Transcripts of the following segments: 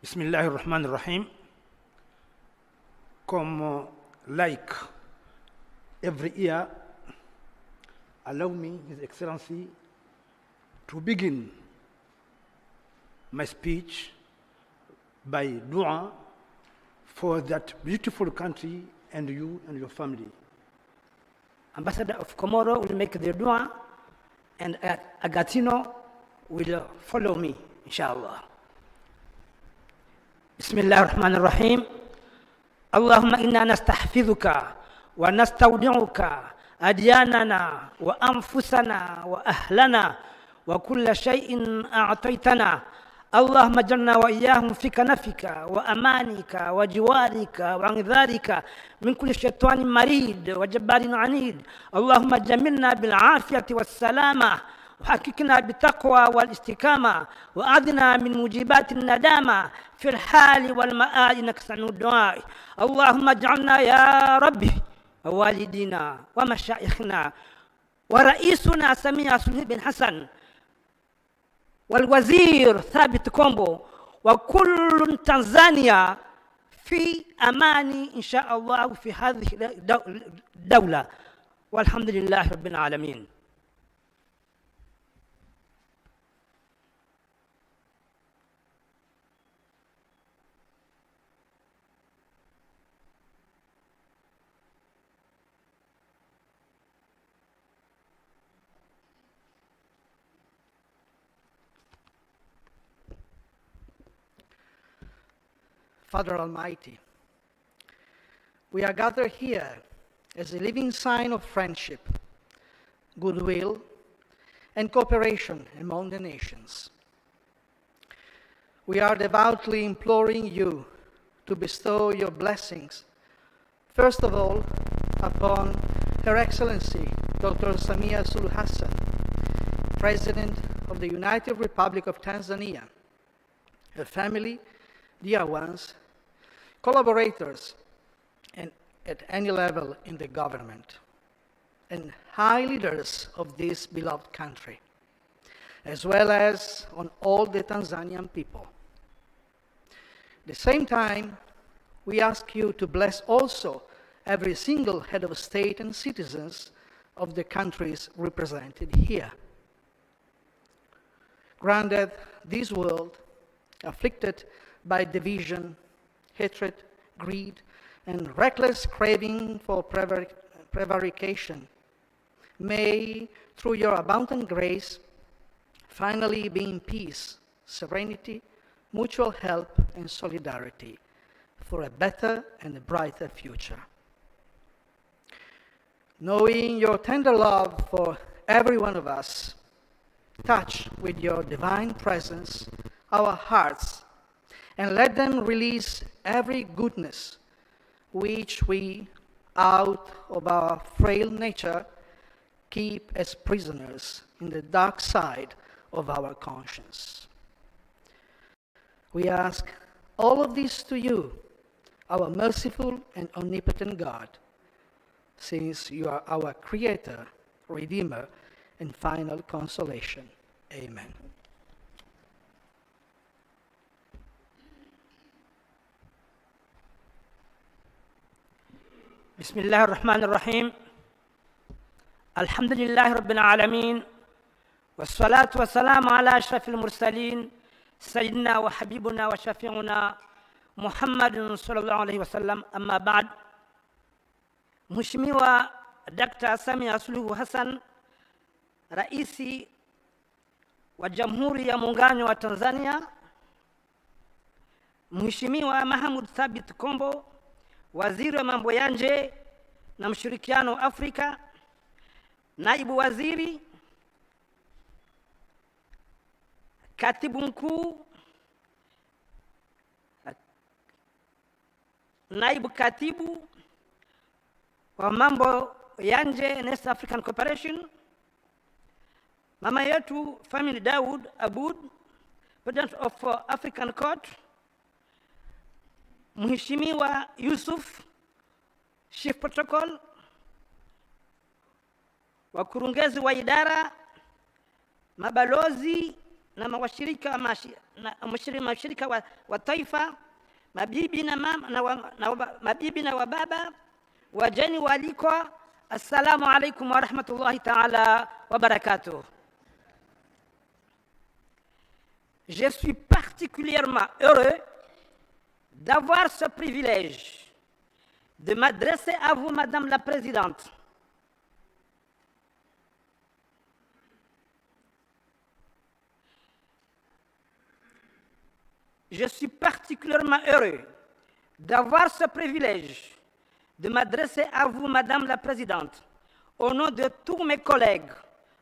Bismillahirrahmanirrahim. Comme like every year, allow me, His Excellency, to begin my speech by dua for that beautiful country and you and your family. Ambassador of Comoro will make the dua, and Agatino will follow me, inshallah. بسم الله الرحمن الرحيم. اللهم إنا نستحفظك ونستودعك أدياننا وأنفسنا وأهلنا وكل شيء أعطيتنا. اللهم اجعلنا وإياهم في كنفك وأمانك وجوارك وانذارك من كل شيطان مريد وجبار عنيد. اللهم جملنا بالعافية والسلامة وحققنا بالتقوى والاستقامة وأعذنا من موجبات الندامة في الحال والمآل إنك سميع الدعاء. اللهم اجعلنا يا ربي ووالدينا ومشايخنا ورئيسنا سميع بن حسن والوزير ثابت كومبو وكل تنزانيا في أمان إن شاء الله في هذه الدولة، والحمد لله رب العالمين. Father Almighty, we are gathered here as a living sign of friendship, goodwill, and cooperation among the nations. We are devoutly imploring you to bestow your blessings, first of all, upon Her Excellency Dr. Samia Hassan, President of the United Republic of Tanzania, her family, dear ones, collaborators, and at any level in the government, and high leaders of this beloved country, as well as on all the Tanzanian people. At the same time, we ask you to bless also every single head of state and citizens of the countries represented here. Grant that this world, afflicted by division, hatred, greed, and reckless craving for prevarication, may, through your abundant grace, finally be in peace, serenity, mutual help, and solidarity for a better and a brighter future. Knowing your tender love for every one of us, touch with your divine presence our hearts and let them release every goodness which we, out of our frail nature, keep as prisoners in the dark side of our conscience. We ask all of this to you, our merciful and omnipotent God, since you are our Creator, Redeemer, and final consolation. Amen. بسم الله الرحمن الرحيم. الحمد لله رب العالمين، والصلاة والسلام على أشرف المرسلين سيدنا وحبيبنا وشفيعنا محمد صلى الله عليه وسلم. أما بعد، Mheshimiwa Dr. Samia Hassan, Raisi wa Jamhuri ya Muungano wa Tanzania, Mheshimiwa Mahmud Thabit Kombo, Waziri wa Mambo ya Nje na Mshirikiano wa Afrika, Naibu Waziri, Katibu Mkuu, Naibu Katibu wa Mambo ya Nje na East African Cooperation, Mama yetu Family Daud Aboud, President of African Court, Mheshimiwa Yusuf, Chief Protocol, wakurugenzi wa idara, mabalozi na washirika wa taifa, mabibi na wababa, wageni waalikwa, assalamu alaikum wa rahmatullahi ta'ala wa barakatuh. Je suis particulièrement heureux d'avoir ce privilège de m'adresser à vous, Madame la Présidente. Je suis particulièrement heureux d'avoir ce privilège de m'adresser à vous, Madame la Présidente, au nom de tous mes collègues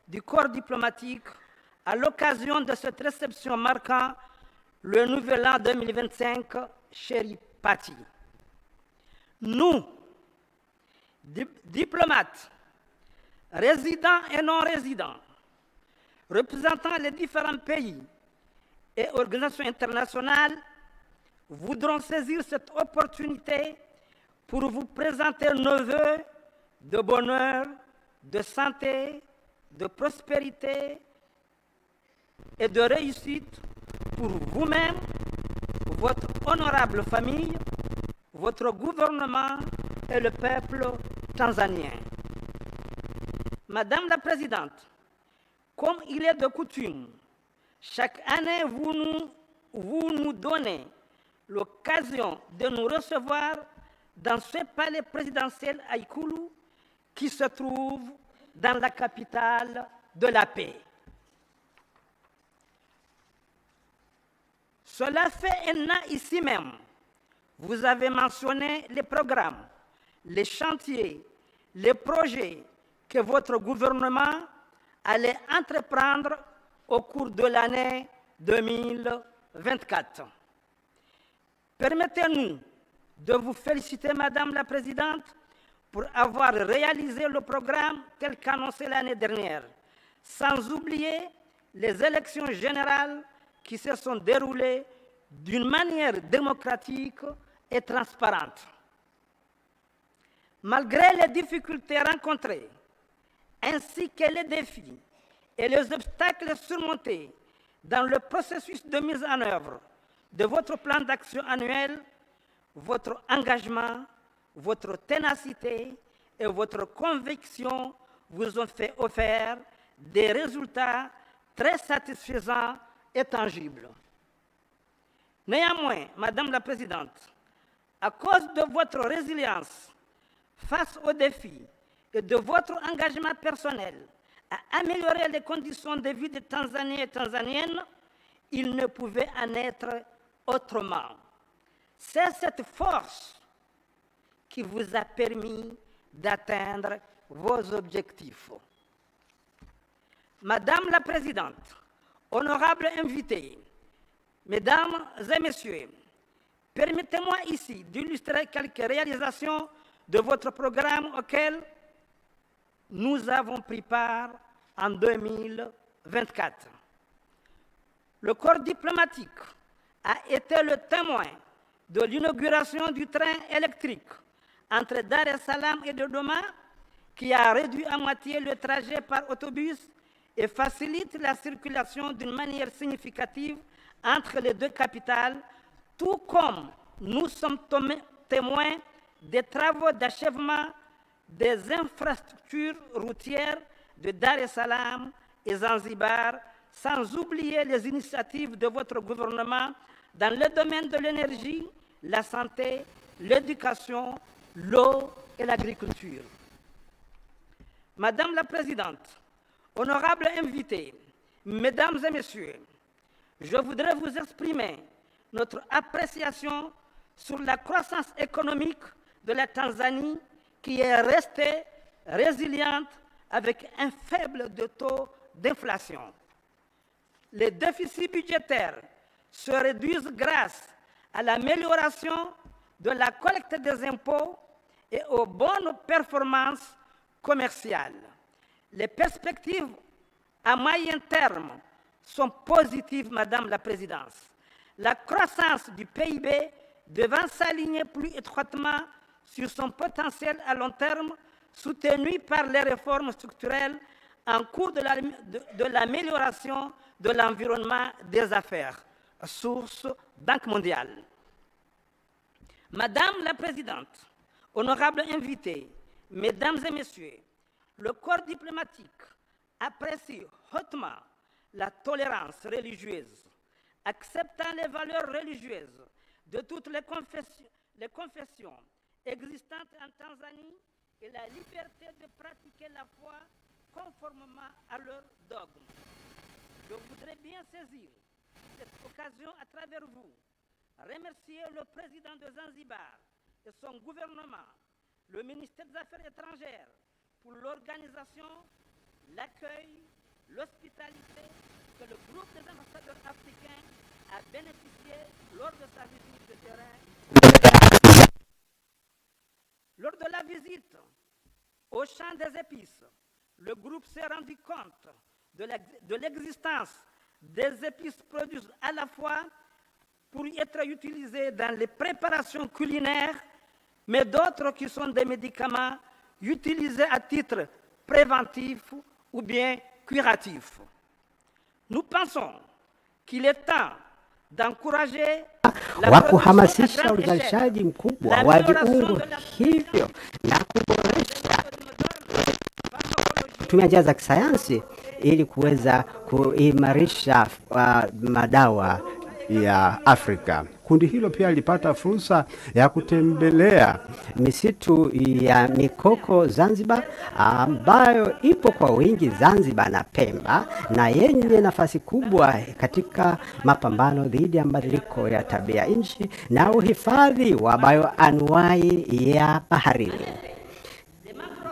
du corps diplomatique, à l'occasion de cette réception marquant le nouvel an 2025, chérie Patti. Nous, diplomates, résidents et non résidents, représentant les différents pays et organisations internationales, voudrons saisir cette opportunité pour vous présenter nos vœux de bonheur, de santé, de prospérité et de réussite pour vous-même, votre honorable famille, votre gouvernement et le peuple tanzanien. Madame la Présidente, comme il est de coutume, chaque année vous nous donnez l'occasion de nous recevoir dans ce palais présidentiel à Ikulu qui se trouve dans la capitale de la paix. Cela fait un an ici même. Vous avez mentionné les programmes, les chantiers, les projets que votre gouvernement allait entreprendre au cours de l'année 2024. Permettez-nous de vous féliciter, Madame la Présidente, pour avoir réalisé le programme tel qu'annoncé l'année dernière, sans oublier les élections générales qui se sont déroulées d'une manière démocratique et transparente. Malgré les difficultés rencontrées, ainsi que les défis et les obstacles surmontés dans le processus de mise en œuvre de votre plan d'action annuel, votre engagement, votre ténacité et votre conviction vous ont fait offrir des résultats très satisfaisants et tangibles. Néanmoins, Madame la Présidente, à cause de votre résilience face aux défis et de votre engagement personnel à améliorer les conditions de vie des Tanzaniens et Tanzaniennes, il ne pouvait en être autrement. C'est cette force qui vous a permis d'atteindre vos objectifs. Madame la Présidente, honorables invités, Mesdames et Messieurs, permettez-moi ici d'illustrer quelques réalisations de votre programme auquel nous avons pris part en 2024. Le corps diplomatique a été le témoin de l'inauguration du train électrique entre Dar es Salaam et Dodoma, qui a réduit à moitié le trajet par autobus et facilite la circulation d'une manière significative entre les deux capitales, tout comme nous sommes témoins des travaux d'achèvement des infrastructures routières de Dar es Salaam et Zanzibar, sans oublier les initiatives de votre gouvernement dans le domaine de l'énergie, la santé, l'éducation, l'eau et l'agriculture. Madame la Présidente, honorables invités, Mesdames et Messieurs, je voudrais vous exprimer notre appréciation sur la croissance économique de la Tanzanie qui est restée résiliente avec un faible taux d'inflation. Les déficits budgétaires se réduisent grâce à l'amélioration de la collecte des impôts et aux bonnes performances commerciales. Les perspectives à moyen terme sont positives, Madame la Présidente. La croissance du PIB devant s'aligner plus étroitement sur son potentiel à long terme, soutenu par les réformes structurelles en cours de l'amélioration de l'environnement des affaires, source Banque mondiale. Madame la Présidente, honorables invités, Mesdames et Messieurs, le corps diplomatique apprécie hautement la tolérance religieuse, acceptant les valeurs religieuses de toutes les confessions existantes en Tanzanie et la liberté de pratiquer la foi conformément à leurs dogmes. Je voudrais bien saisir cette occasion à travers vous, remercier le président de Zanzibar et son gouvernement, le ministère des Affaires étrangères, pour l'organisation, l'accueil, l'hospitalité que le groupe des ambassadeurs africains a bénéficié lors de sa visite de terrain. Lors de la visite au champ des épices, le groupe s'est rendu compte de l'existence des épices produites à la fois pour être utilisées dans les préparations culinaires, mais d'autres qui sont des médicaments utilisés à titre préventif ou bien curatif. Nous pensons qu'il est temps d'encourager wa kuhamasisha uzalishaji mkubwa wa viungo hivyo na kuboresha kutumia njia za kisayansi ili kuweza kuimarisha madawa ya Afrika. Kundi hilo pia lilipata fursa ya kutembelea misitu ya mikoko Zanzibar, ambayo ipo kwa wingi Zanzibar na Pemba, na yenye nafasi kubwa katika mapambano dhidi ya mabadiliko ya tabia nchi na uhifadhi wa bioanuwai ya baharini.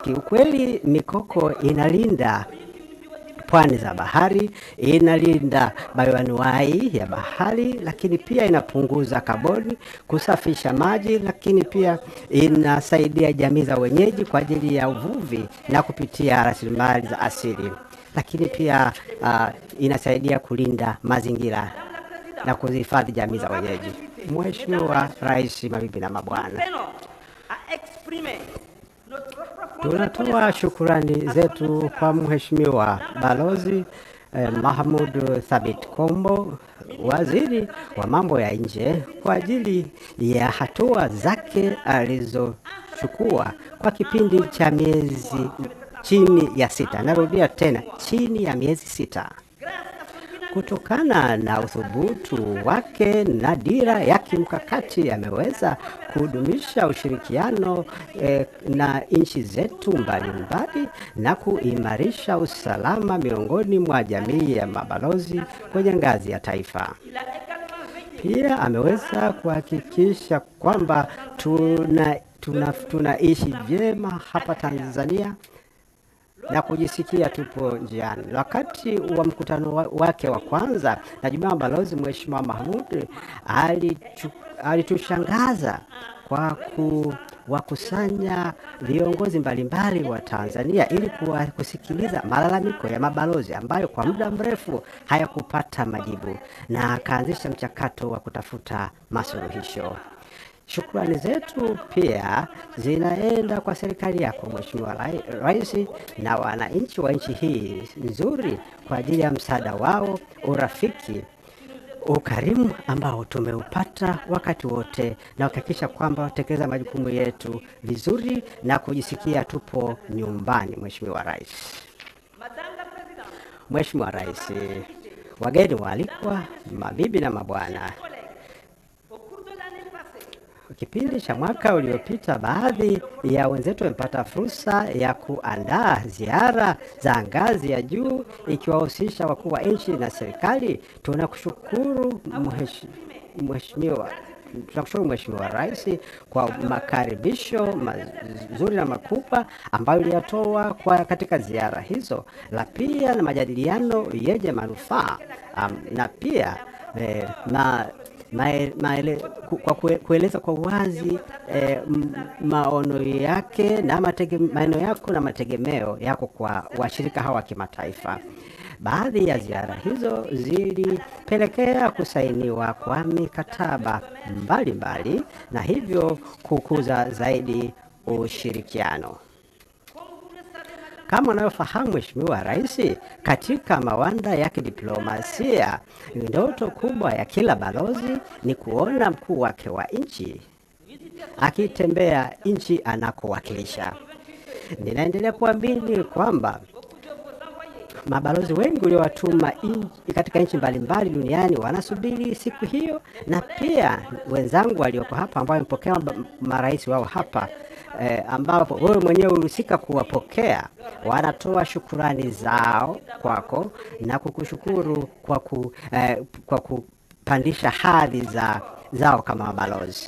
Kiukweli mikoko inalinda pwani za bahari, inalinda bioanuwai ya bahari, lakini pia inapunguza kaboni, kusafisha maji, lakini pia inasaidia jamii za wenyeji kwa ajili ya uvuvi na kupitia rasilimali za asili, lakini pia inasaidia kulinda mazingira na kuhifadhi jamii za wenyeji. Mheshimiwa Rais, mabibi na mabwana, tunatoa shukurani zetu kwa Mheshimiwa Balozi Mahmoud Thabit Kombo, Waziri wa Mambo ya Nje, kwa ajili ya hatua zake alizochukua kwa kipindi cha miezi chini ya 6. Narudia tena, chini ya miezi 6. Kutokana na uthubutu wake na dira ya kimkakati, ameweza kudumisha ushirikiano na nchi zetu mbalimbali na kuimarisha usalama miongoni mwa jamii ya mabalozi kwenye ngazi ya taifa. Pia ameweza kuhakikisha kwamba tunaishi vyema hapa Tanzania na kujisikia tupo njiani. Wakati wa mkutano wake wa kwanza na jumuiya ya mabalozi, Mheshimiwa Mahmoud alitushangaza kwa kuwakusanya viongozi mbalimbali wa Tanzania ili kusikiliza malalamiko ya mabalozi ambayo kwa muda mrefu hayakupata majibu, na akaanzisha mchakato wa kutafuta masuluhisho. Shukrani zetu pia zinaenda kwa serikali yako Mheshimiwa Rais na wananchi wa nchi hii nzuri kwa ajili ya msaada wao, urafiki, ukarimu ambao tumeupata wakati wote, na kuhakikisha kwamba tekeleza majukumu yetu vizuri na kujisikia tupo nyumbani. Mheshimiwa Rais, Mheshimiwa Rais, wageni waalikwa, mabibi na mabwana, kipindi cha mwaka uliopita, baadhi ya wenzetu wamepata fursa ya kuandaa ziara za ngazi ya juu ikiwahusisha wakuu wa nchi na serikali. Tunakushukuru Mheshimiwa Rais kwa makaribisho mazuri na makubwa ambayo uliyatoa katika ziara hizo, la pia na majadiliano yenye manufaa, na pia kwa kueleza kwa wazi maono yake na maono yako na mategemeo yako kwa washirika hawa wa kimataifa. Baadhi ya ziara hizo zilipelekea kusainiwa kwa mikataba mbalimbali na hivyo kukuza zaidi ushirikiano. Kama unavyofahamu Mheshimiwa Rais, katika mawanda ya kidiplomasia, ndoto kubwa ya kila balozi ni kuona mkuu wake wa nchi akitembea nchi anakowakilisha. Ninaendelea kuamini kwamba mabalozi wengi uliowatuma katika nchi mbalimbali duniani wanasubiri siku hiyo, na pia wenzangu walioko hapa ambao wamepokea marais wao hapa ambapo wewe mwenyewe ulihusika kuwapokea, wanatoa shukurani zao kwako na kukushukuru kwa kupandisha hadhi zao kama mabalozi.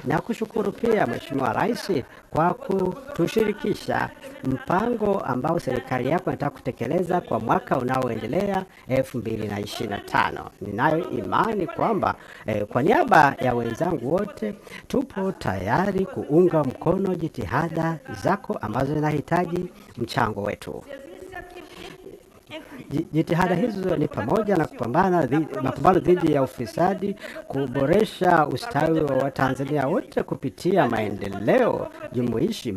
Na kushukuru pia Mheshimiwa Rais kwa kutushirikisha mpango ambao serikali yako inataka kutekeleza kwa mwaka unaoendelea 2025. Ninayo imani kwamba kwa niaba ya wenzangu wote tupo tayari kuunga mkono jitihada zako ambazo zinahitaji mchango wetu. Jitihada hizo ni pamoja na mapambano dhidi ya ufisadi, kuboresha ustawi wa Watanzania wote kupitia maendeleo jumuishi,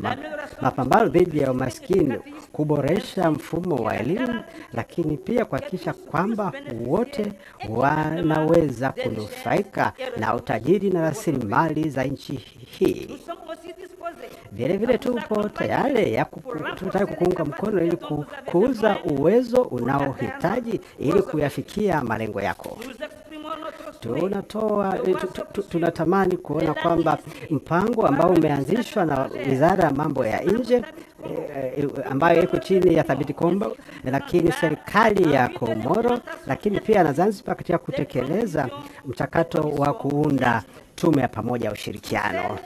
mapambano dhidi ya umaskini, kuboresha mfumo wa elimu, lakini pia kuhakikisha kwamba wote wanaweza kunufaika na utajiri na rasilimali za nchi hii. Vile vile tupo tayari kukuunga mkono ili kuuza uwezo unaohitaji ili kuyafikia malengo yako. Tunatamani kuona kwamba mpango ambao umeanzishwa na Wizara ya Mambo ya Nje ambayo iko chini ya Thabiti Kombo, lakini serikali ya Komoro, lakini pia na Zanzibar katika kutekeleza mchakato wa kuunda tume ya pamoja ya ushirikiano.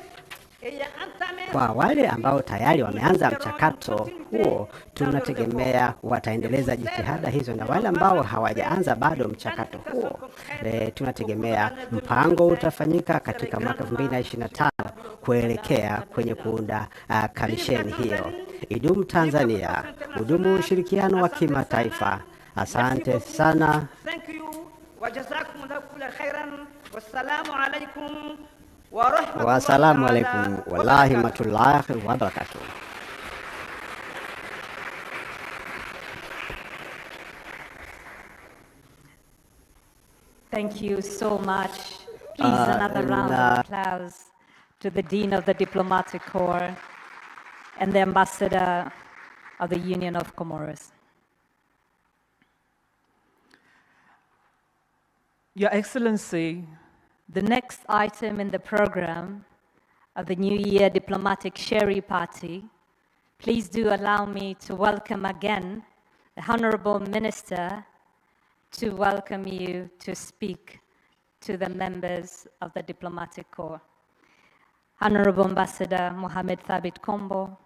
Kwa wale ambao tayari wameanza mchakato huo, tunategemea wataendeleza jitihada hizo, na wale ambao hawajaanza bado mchakato huo, tunategemea mpango utafanyika katika mwaka 2025 kuelekea kwenye kuunda kamisheni hiyo. Idumu Tanzania, udumu ushirikiano wa kimataifa. Asante sana. Thank you. Wajazakumullahu khairan. Wassalamu alaikum. Wassalamu alaikum warahmatullahi wabarakatuh. Thank you so much. Please, another round of applause to the Dean of the Diplomatic Corps and the Ambassador of the Union of Comoros. Your Excellency, the next item in the program of the New Year Diplomatic Sherry Party, please do allow me to welcome again the Honorable Minister to welcome you to speak to the members of the Diplomatic Corps. Honorable Ambassador Mohamed Thabit Kombo,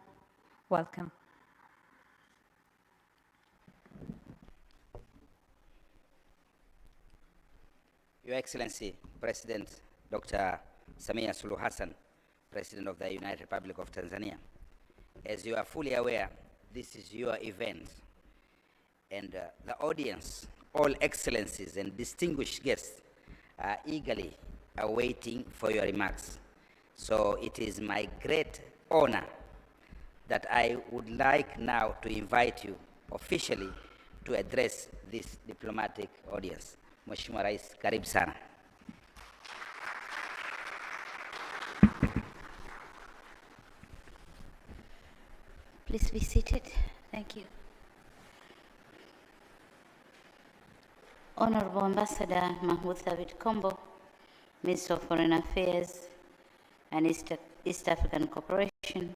welcome. Your Excellency, President Dr. Samia Suluhu Hassan, President of the United Republic of Tanzania. As you are fully aware, this is your event, and the audience, all excellencies and distinguished guests, are eagerly awaiting for your remarks. So it is my great honor that I would like now to invite you officially to address this diplomatic audience. Mheshimiwa Rais, karibu sana. Please be seated. Thank you. Honorable Ambassador Mahmoud Thabit Kombo, Minister of Foreign Affairs and East African Cooperation,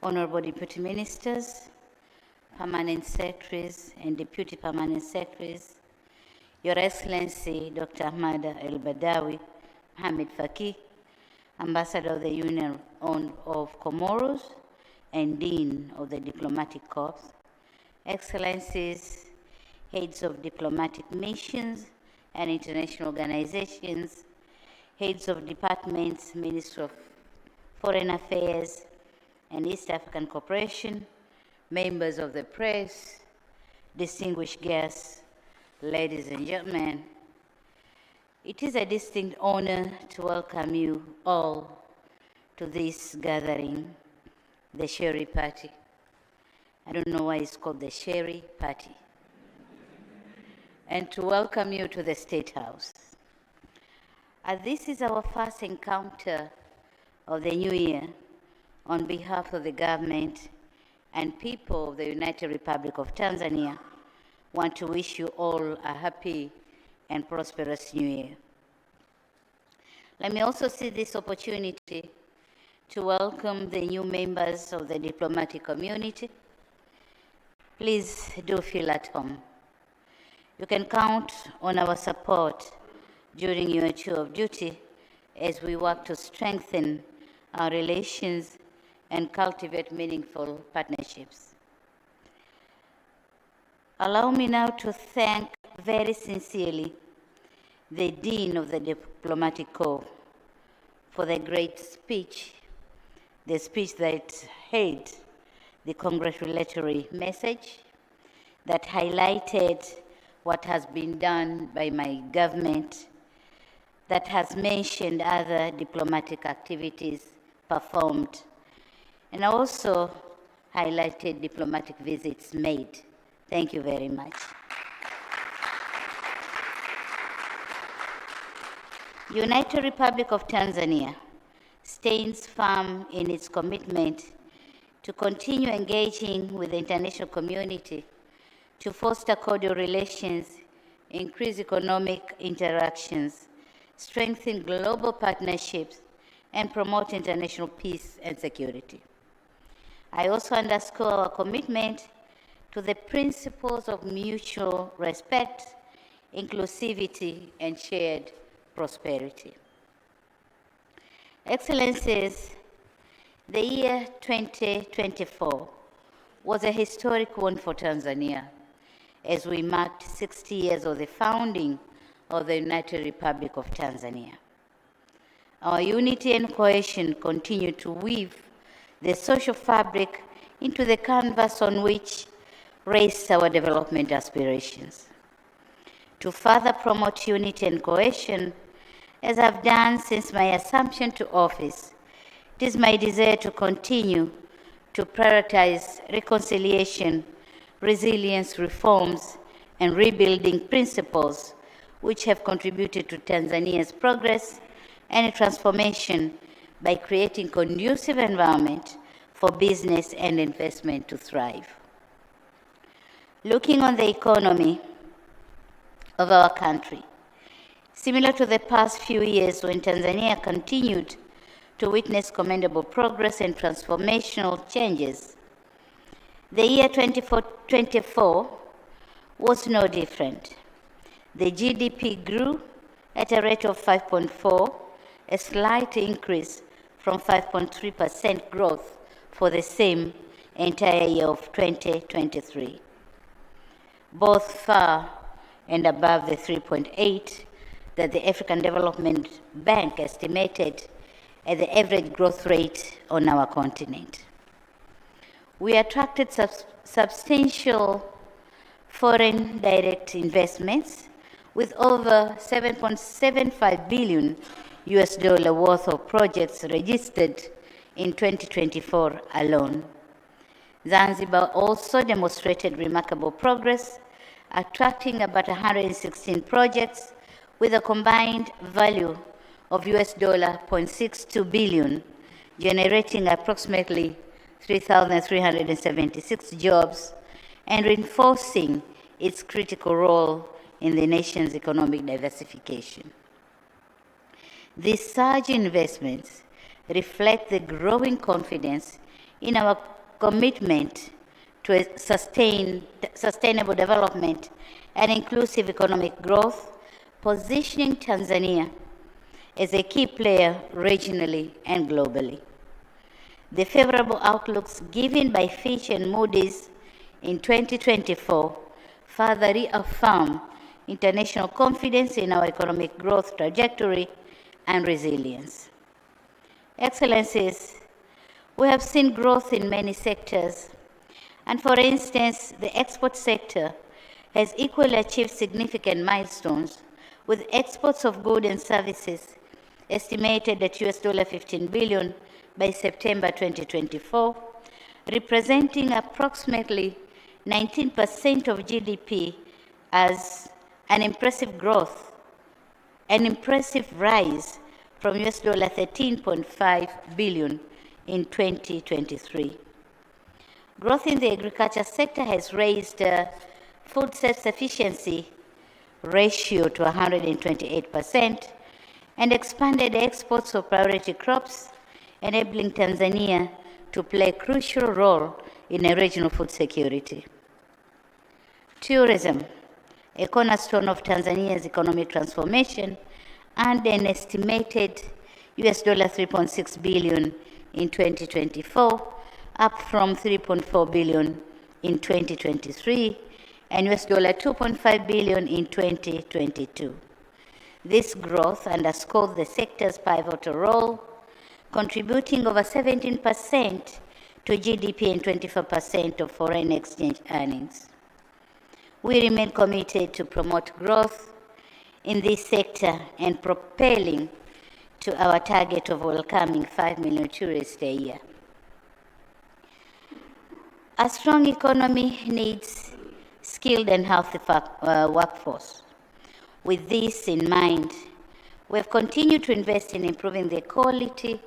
Honorable Deputy Ministers, Permanent Secretaries and Deputy Permanent Secretaries, Your Excellency Dr. Ahmad El-Badawi Mohamed Faki, Ambassador of the Union of Comoros and Dean of the Diplomatic Corps, Excellencies, Heads of Diplomatic Missions and International Organizations, Heads of Departments, Ministry of Foreign Affairs and East African Cooperation, members of the press, distinguished guests, ladies and gentlemen, it is a distinct honor to welcome you all to this gathering, the Sherry Party. I don't know why it's called the Sherry Party, and to welcome you to the State House. As this is our first encounter of the new year, on behalf of the government and people of the United Republic of Tanzania, want to wish you all a happy and prosperous new year. Let me also see this opportunity to welcome the new members of the diplomatic community. Please do feel at home. You can count on our support during your tour of duty as we work to strengthen our relations and cultivate meaningful partnerships. Allow me now to thank very sincerely the Dean of the Diplomatic Corps for the great speech, the speech that had the congratulatory message, that highlighted what has been done by my government, that has mentioned other diplomatic activities performed, and also highlighted diplomatic visits made. Thank you very much. United Republic of Tanzania stands firm in its commitment to continue engaging with the international community to foster cordial relations, increase economic interactions, strengthen global partnerships, and promote international peace and security. I also underscore our commitment to the principles of mutual respect, inclusivity, and shared prosperity. Excellencies, the year 2024 was a historic one for Tanzania as we marked 60 years of the founding of the United Republic of Tanzania. Our unity and cohesion continue to weave the social fabric into the canvas on which rests our development aspirations. To further promote unity and cohesion, as I've done since my assumption to office, it is my desire to continue to prioritize reconciliation, resilience, reforms, and rebuilding principles which have contributed to Tanzania's progress and transformation by creating conducive environment for business and investment to thrive. Looking on the economy of our country, similar to the past few years when Tanzania continued to witness commendable progress and transformational changes, the year 2024 was no different. The GDP grew at a rate of 5.4%, a slight increase from 5.3% growth for the same entire year of 2023, both far and above the 3.8% that the African Development Bank estimated as the average growth rate on our continent. We attracted substantial foreign direct investments with over $7.75 billion worth of projects registered in 2024 alone. Zanzibar also demonstrated remarkable progress, attracting about 116 projects with a combined value of $0.62 billion, generating approximately 3,376 jobs and reinforcing its critical role in the nation's economic diversification. These surge investments reflect the growing confidence in our commitment to a sustainable development and inclusive economic growth, positioning Tanzania as a key player regionally and globally. The favorable outlooks given by Fitch and Moody's in 2024 further reaffirm international confidence in our economic growth trajectory and resilience. Excellencies, we have seen growth in many sectors, and for instance, the export sector has equally achieved significant milestones, with exports of goods and services estimated at $15 billion by September 2024, representing approximately 19% of GDP, as an impressive growth, an impressive rise from US dollar 13.5 billion in 2023. Growth in the agriculture sector has raised food self-sufficiency ratio to 128% and expanded exports of priority crops, enabling Tanzania to play a crucial role in a regional food security. Tourism, a cornerstone of Tanzania's economic transformation, earned an estimated US dollar 3.6 billion in 2024, up from 3.4 billion in 2023, and US dollar 2.5 billion in 2022. This growth underscores the sector's pivotal role, contributing over 17% to GDP and 24% of foreign exchange earnings. We remain committed to promote growth in this sector and propelling to our target of welcoming 5 million tourists a year. A strong economy needs skilled and healthy workforce. With this in mind, we have continued to invest in improving the quality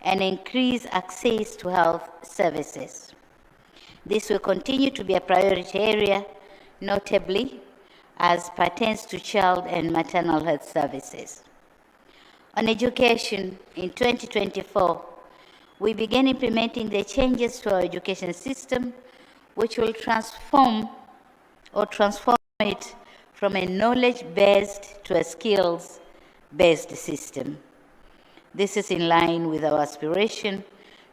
and increase access to health services. This will continue to be a priority area, notably as pertains to child and maternal health services. On education, in 2024, we began implementing the changes to our education system, which will transform it from a knowledge-based to a skills-based system. This is in line with our aspiration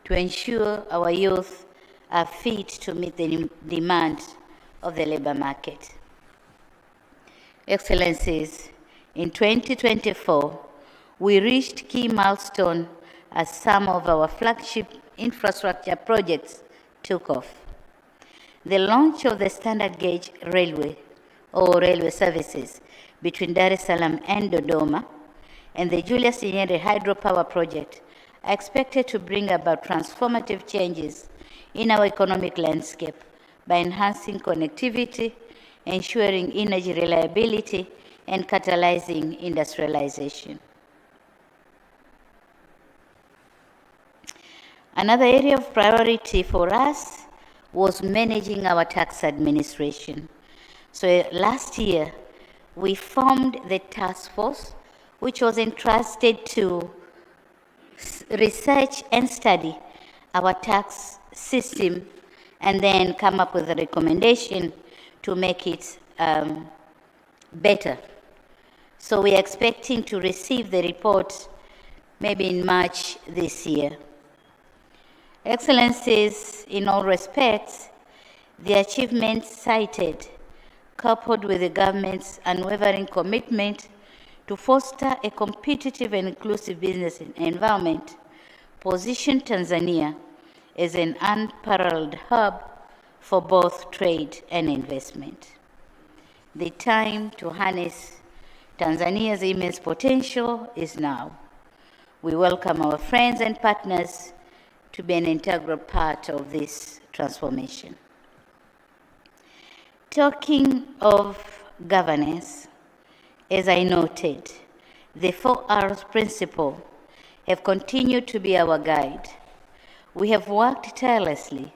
to ensure our youth are fit to meet the demands of the labor market. Excellencies, in 2024, we reached key milestones as some of our flagship infrastructure projects took off. The launch of the standard gauge railway or railway services between Dar es Salaam and Dodoma and the Julius Nyerere hydropower project are expected to bring about transformative changes in our economic landscape by enhancing connectivity, ensuring energy reliability, and catalyzing industrialization. Another area of priority for us was managing our tax administration. So last year, we formed the task force, which was entrusted to research and study our tax system and then come up with a recommendation to make it better. So we are expecting to receive the report maybe in March this year. Excellencies, in all respects, the achievements cited, coupled with the government's unwavering commitment to foster a competitive and inclusive business environment, position Tanzania as an unparalleled hub for both trade and investment. The time to harness Tanzania's immense potential is now. We welcome our friends and partners to be an integral part of this transformation. Talking of governance, as I noted, the 4Rs principle have continued to be our guide. We have worked tirelessly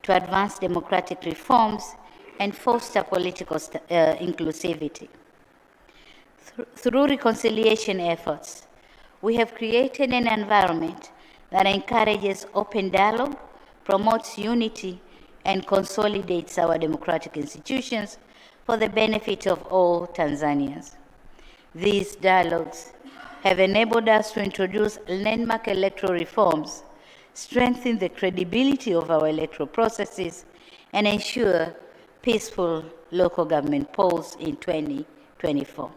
to advance democratic reforms and foster political inclusivity. Through reconciliation efforts, we have created an environment that encourages open dialogue, promotes unity, and consolidates our democratic institutions for the benefit of all Tanzanians. These dialogues have enabled us to introduce landmark electoral reforms, strengthen the credibility of our electoral processes, and ensure peaceful local government polls in 2024.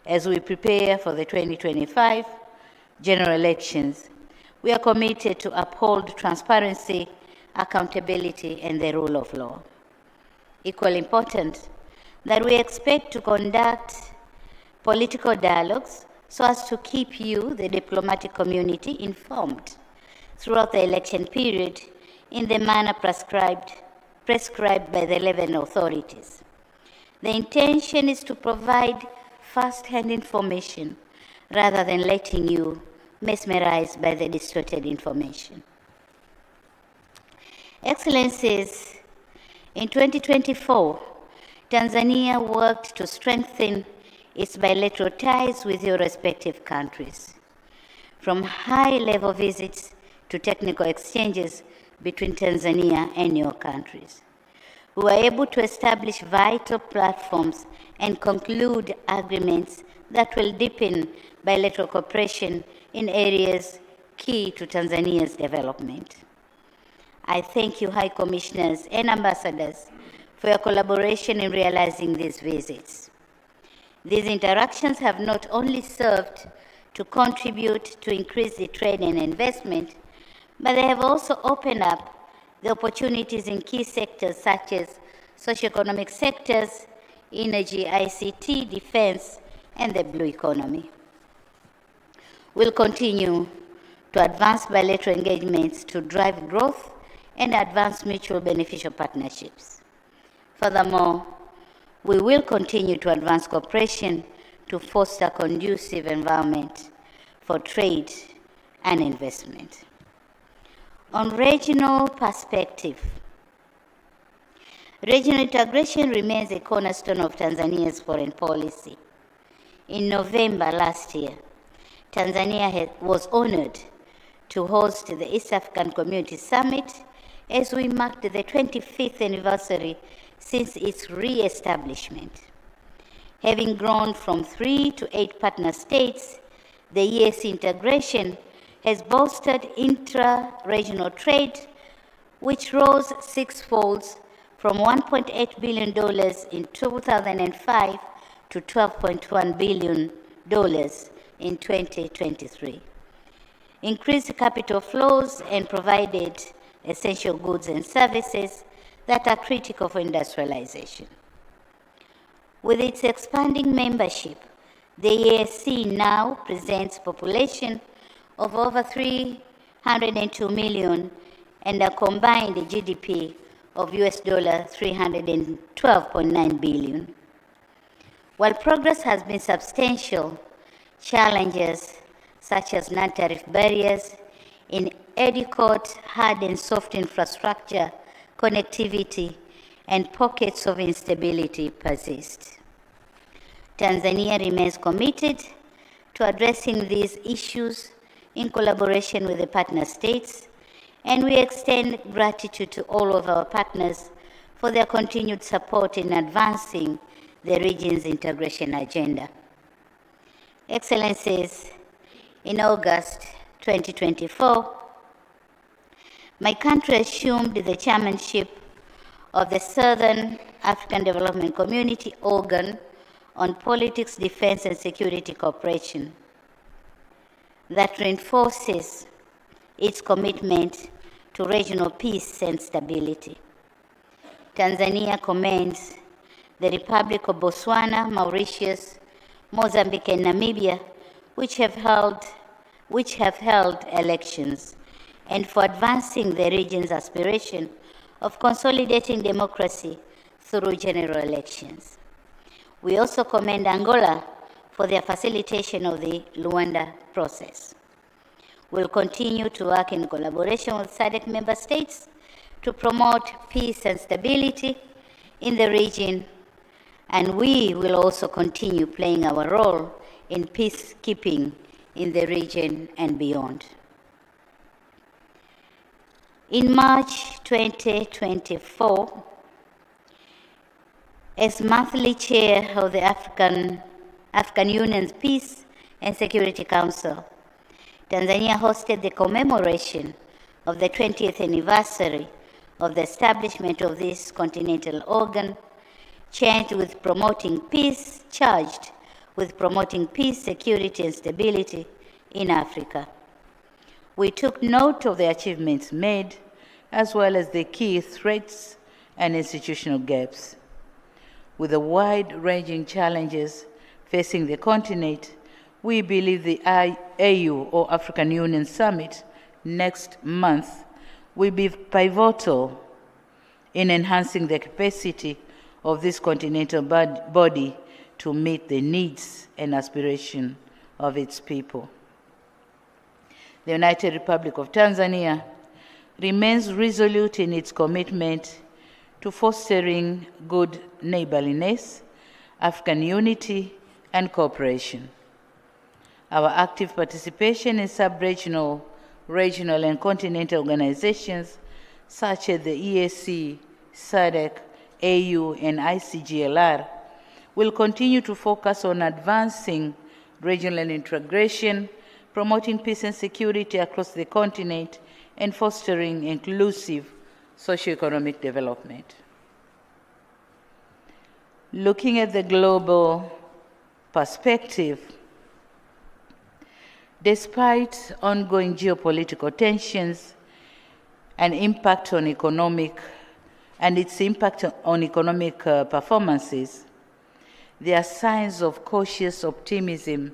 As we prepare for the 2025 general elections, we are committed to uphold transparency, accountability, and the rule of law. Equally important, that we expect to conduct political dialogues so as to keep you, the diplomatic community, informed throughout the election period, in the manner prescribed by the relevant authorities. The intention is to provide first-hand information rather than letting you mesmerized by the distorted information. Excellencies, in 2024, Tanzania worked to strengthen its bilateral ties with your respective countries, from high-level visits to technical exchanges between Tanzania and your countries. We were able to establish vital platforms and conclude agreements that will deepen bilateral cooperation in areas key to Tanzania's development. I thank you, High Commissioners and Ambassadors, for your collaboration in realizing these visits. These interactions have not only served to contribute to increase the trade and investment, but they have also opened up the opportunities in key sectors such as socioeconomic sectors, energy, ICT, defense, and the blue economy. We'll continue to advance bilateral engagements to drive growth and advance mutual beneficial partnerships. Furthermore, we will continue to advance cooperation to foster a conducive environment for trade and investment. On regional perspective, regional integration remains a cornerstone of Tanzania's foreign policy. In November last year, Tanzania was honored to host the East African Community Summit as we marked the 25th anniversary since its re-establishment. Having grown from 3 to 8 partner states, the EAC integration has bolstered intra-regional trade, which rose sixfold from $1.8 billion in 2005 to $12.1 billion in 2023. Increased capital flows and provided essential goods and services that are critical for industrialization. With its expanding membership, the EAC now presents a population of over 302 million and a combined GDP of US $312.9 billion. While progress has been substantial, challenges such as non-tariff barriers, inadequate hard and soft infrastructure, connectivity, and pockets of instability persist. Tanzania remains committed to addressing these issues in collaboration with the partner states, and we extend gratitude to all of our partners for their continued support in advancing the region's integration agenda. Excellencies, in August 2024, my country assumed the chairmanship of the Southern African Development Community organ on politics, defense, and security cooperation that reinforces its commitment to regional peace and stability. Tanzania commends the Republic of Botswana, Mauritius, Mozambique, and Namibia, which have held elections, and for advancing the region's aspiration of consolidating democracy through general elections. We also commend Angola for their facilitation of the Luanda process. We'll continue to work in collaboration with SADC member states to promote peace and stability in the region, and we will also continue playing our role in peacekeeping in the region and beyond. In March 2024, as monthly chair of the African Union's Peace and Security Council, Tanzania hosted the commemoration of the 20th anniversary of the establishment of this continental organ, charged with promoting peace, security, and stability in Africa. We took note of the achievements made, as well as the key threats and institutional gaps. With the wide-ranging challenges facing the continent, we believe the AU, or African Union Summit, next month will be pivotal in enhancing the capacity of this continental body to meet the needs and aspirations of its people. The United Republic of Tanzania remains resolute in its commitment to fostering good neighborliness, African unity, and cooperation. Our active participation in sub-regional, regional, and continental organizations such as the EAC, SADC, AU, and ICGLR will continue to focus on advancing regional integration, promoting peace and security across the continent, and fostering inclusive socio-economic development. Looking at the global perspective, despite ongoing geopolitical tensions and its impact on economic performances, there are signs of cautious optimism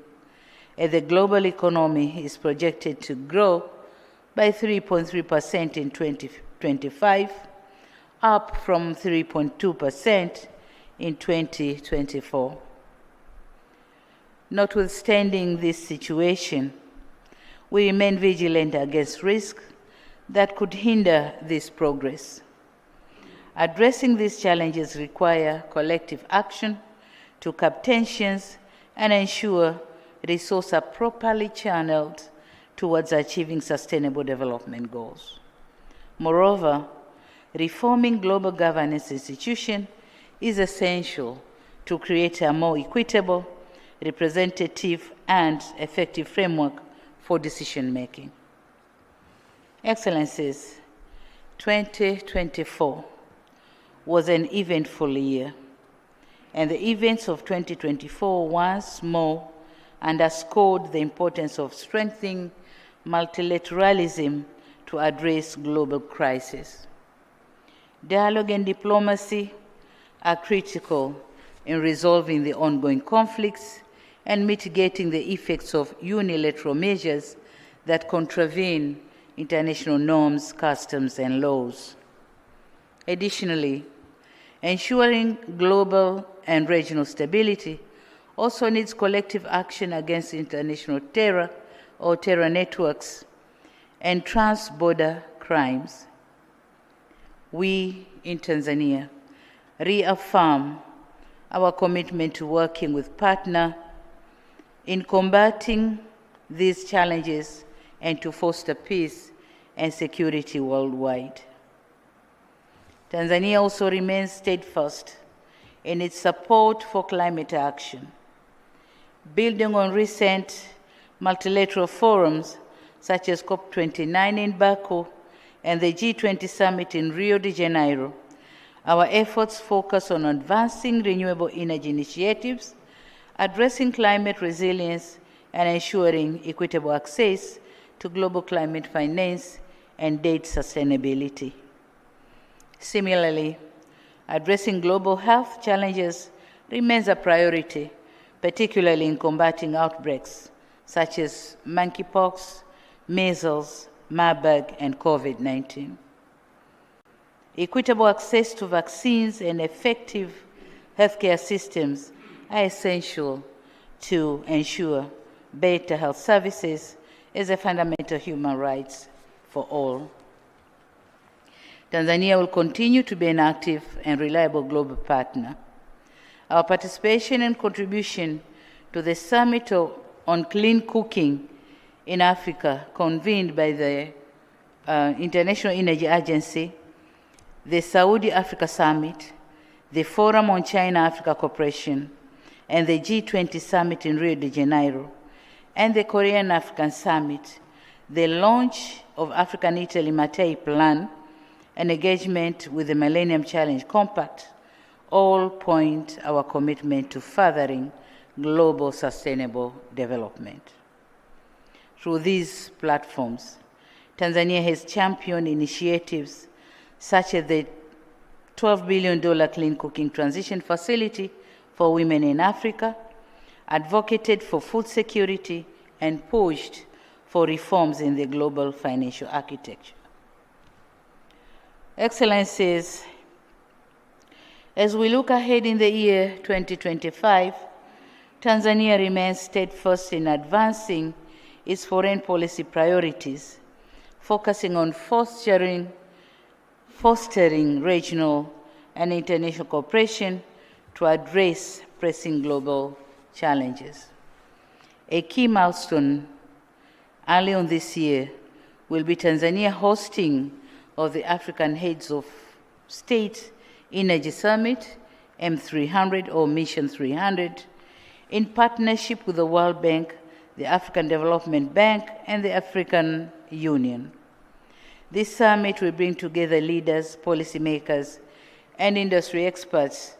as the global economy is projected to grow by 3.3% in 2025, up from 3.2% in 2024. Notwithstanding this situation, we remain vigilant against risks that could hinder this progress. Addressing these challenges require collective action to curb tensions and ensure resources are properly channeled towards achieving sustainable development goals. Moreover, reforming global governance institutions is essential to create a more equitable, representative, and effective framework for decision-making. Excellencies, 2024 was an eventful year, and the events of 2024 once more underscored the importance of strengthening multilateralism to address global crises. Dialogue and diplomacy are critical in resolving the ongoing conflicts and mitigating the effects of unilateral measures that contravene international norms, customs, and laws. Additionally, ensuring global and regional stability also needs collective action against international terror or terror networks and trans-border crimes. We in Tanzania reaffirm our commitment to working with partners in combating these challenges and to foster peace and security worldwide. Tanzania also remains steadfast in its support for climate action. Building on recent multilateral forums such as COP29 in Baku and the G20 summit in Rio de Janeiro, our efforts focus on advancing renewable energy initiatives, addressing climate resilience, and ensuring equitable access to global climate finance and debt sustainability. Similarly, addressing global health challenges remains a priority, particularly in combating outbreaks such as monkeypox, measles, Marburg, and COVID-19. Equitable access to vaccines and effective healthcare systems are essential to ensure better health services as a fundamental human right for all. Tanzania will continue to be an active and reliable global partner. Our participation and contribution to the Summit on Clean Cooking in Africa, convened by the International Energy Agency, the Saudi Africa Summit, the Forum on China-Africa Cooperation, and the G20 Summit in Rio de Janeiro, and the Korean African Summit, the launch of African-Italy Matei Plan, and engagement with the Millennium Challenge Compact, all point our commitment to furthering global sustainable development. Through these platforms, Tanzania has championed initiatives such as the $12 billion Clean Cooking Transition Facility for Women in Africa, advocated for food security, and pushed for reforms in the global financial architecture. Excellencies, as we look ahead in the year 2025, Tanzania remains steadfast in advancing its foreign policy priorities, focusing on fostering regional and international cooperation to address pressing global challenges. A key milestone early on this year will be Tanzania hosting of the African Heads of State Energy Summit, M300 or Mission 300, in partnership with the World Bank, the African Development Bank, and the African Union. This summit will bring together leaders, policymakers, and industry experts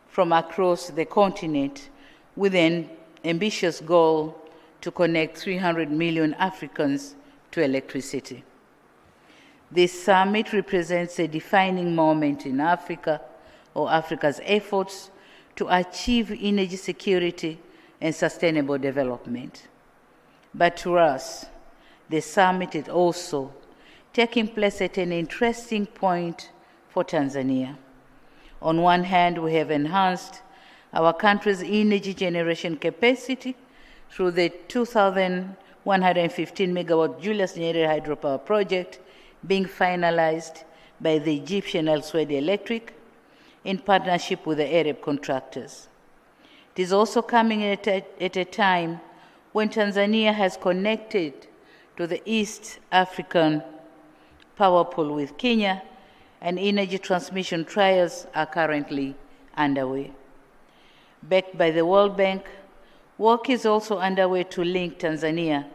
from across the continent with an ambitious goal to connect 300 million Africans to electricity. This summit represents a defining moment in Africa or Africa's efforts to achieve energy security and sustainable development. But to us, the summit is also taking place at an interesting point for Tanzania. On one hand, we have enhanced our country's energy generation capacity through the 2,115 megawatt Julius Nyerere hydropower project being finalized by the Egyptian Al Swedi Electric in partnership with the Arab contractors. It is also coming at a time when Tanzania has connected to the East African power pool with Kenya, and energy transmission trials are currently underway. Backed by the World Bank, work is also underway to link Tanzania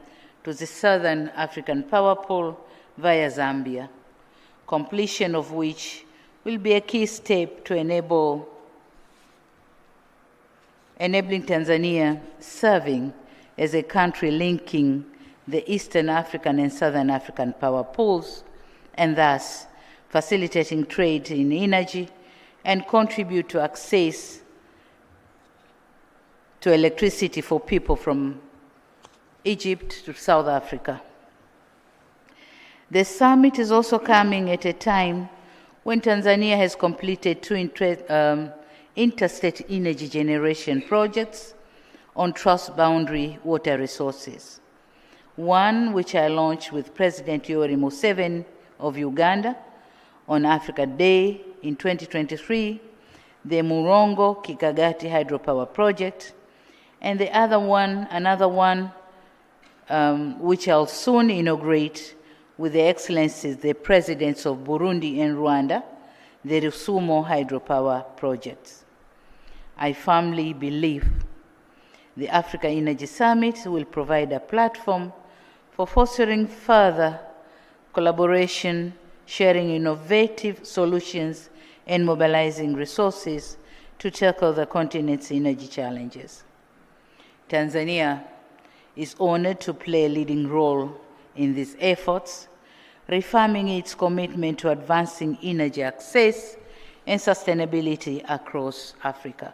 to the Southern African power pool via Zambia, completion of which will be a key step to enabling Tanzania serving as a country linking the Eastern African and Southern African power pools, and thus facilitating trade in energy and contribute to access to electricity for people from Egypt to South Africa. The summit is also coming at a time when Tanzania has completed two interstate energy generation projects on trans-boundary water resources. One, which I launched with President Yoweri Museveni of Uganda on Africa Day in 2023, the Murongo Kikagati hydropower project, and another one, which I'll soon inaugurate with the Excellencies, the Presidents of Burundi and Rwanda, the Rusumo hydropower projects. I firmly believe the Africa Energy Summit will provide a platform for fostering further collaboration, sharing innovative solutions, and mobilizing resources to tackle the continent's energy challenges. Tanzania is honored to play a leading role in these efforts, reaffirming its commitment to advancing energy access and sustainability across Africa.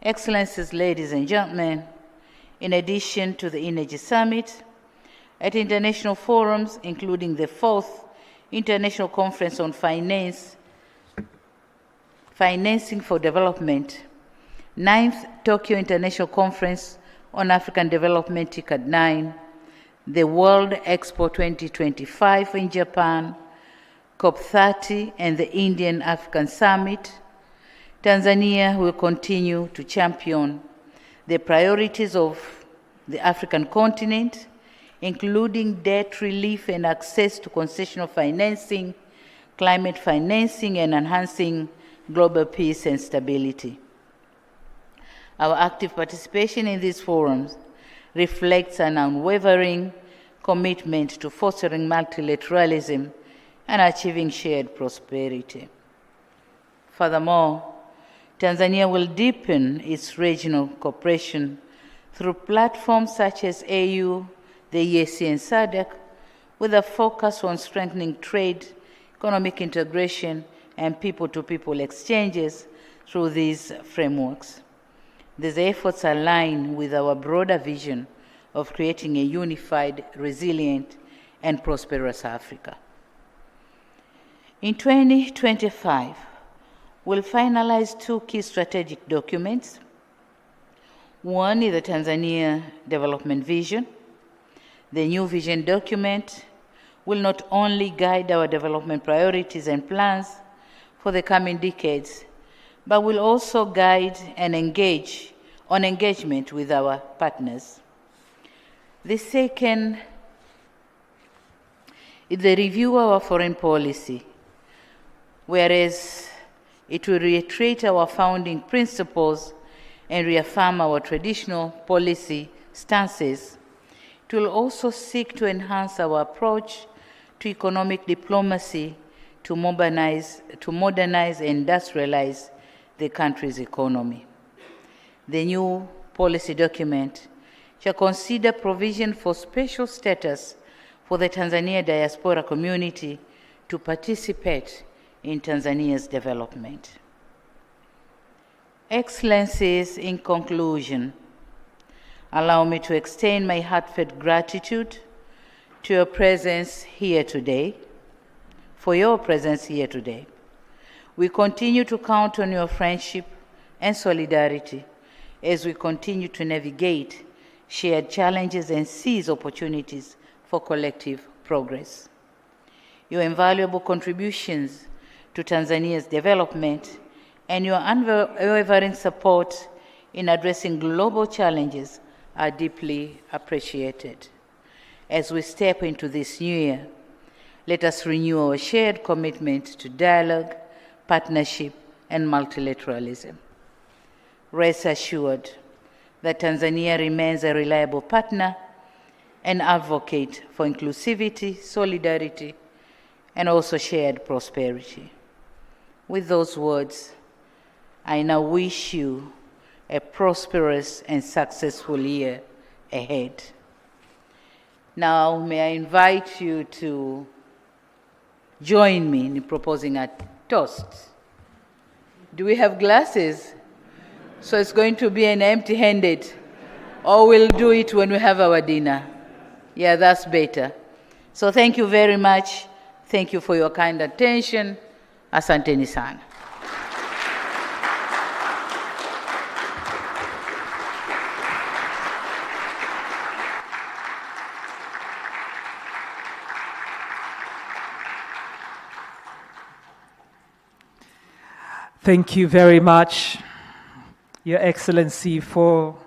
Excellencies, ladies and gentlemen, in addition to the Energy Summit, at international forums, including the 4th International Conference on Financing for Development, 9th Tokyo International Conference on African Development, TICAD 9, the World Expo 2025 in Japan, COP30, and the Indian African Summit, Tanzania will continue to champion the priorities of the African continent, including debt relief and access to concessional financing, climate financing, and enhancing global peace and stability. Our active participation in these forums reflects an unwavering commitment to fostering multilateralism and achieving shared prosperity. Furthermore, Tanzania will deepen its regional cooperation through platforms such as AU, the EAC, and SADC, with a focus on strengthening trade, economic integration, and people-to-people exchanges through these frameworks. These efforts align with our broader vision of creating a unified, resilient, and prosperous Africa. In 2025, we'll finalize two key strategic documents. One is the Tanzania Development Vision. The new vision document will not only guide our development priorities and plans for the coming decades, but will also guide and engagement with our partners. The second is the review of our foreign policy, whereas it will reiterate our founding principles and reaffirm our traditional policy stances. It will also seek to enhance our approach to economic diplomacy to modernize and industrialize the country's economy. The new policy document shall consider provision for special status for the Tanzania diaspora community to participate in Tanzania's development. Excellencies, in conclusion, allow me to extend my heartfelt gratitude to your presence here today, for your presence here today. We continue to count on your friendship and solidarity as we continue to navigate shared challenges and seize opportunities for collective progress. Your invaluable contributions to Tanzania's development and your unwavering support in addressing global challenges are deeply appreciated. As we step into this new year, let us renew our shared commitment to dialogue, partnership, and multilateralism. Rest assured that Tanzania remains a reliable partner and advocate for inclusivity, solidarity, and also shared prosperity. With those words, I now wish you a prosperous and successful year ahead. Now, may I invite you to join me in proposing a toast. Do we have glasses? So it's going to be an empty-handed, or we'll do it when we have our dinner. Yeah, that's better. So thank you very much. Thank you for your kind attention. Asanteni sana. Thank you very much, Your Excellency, for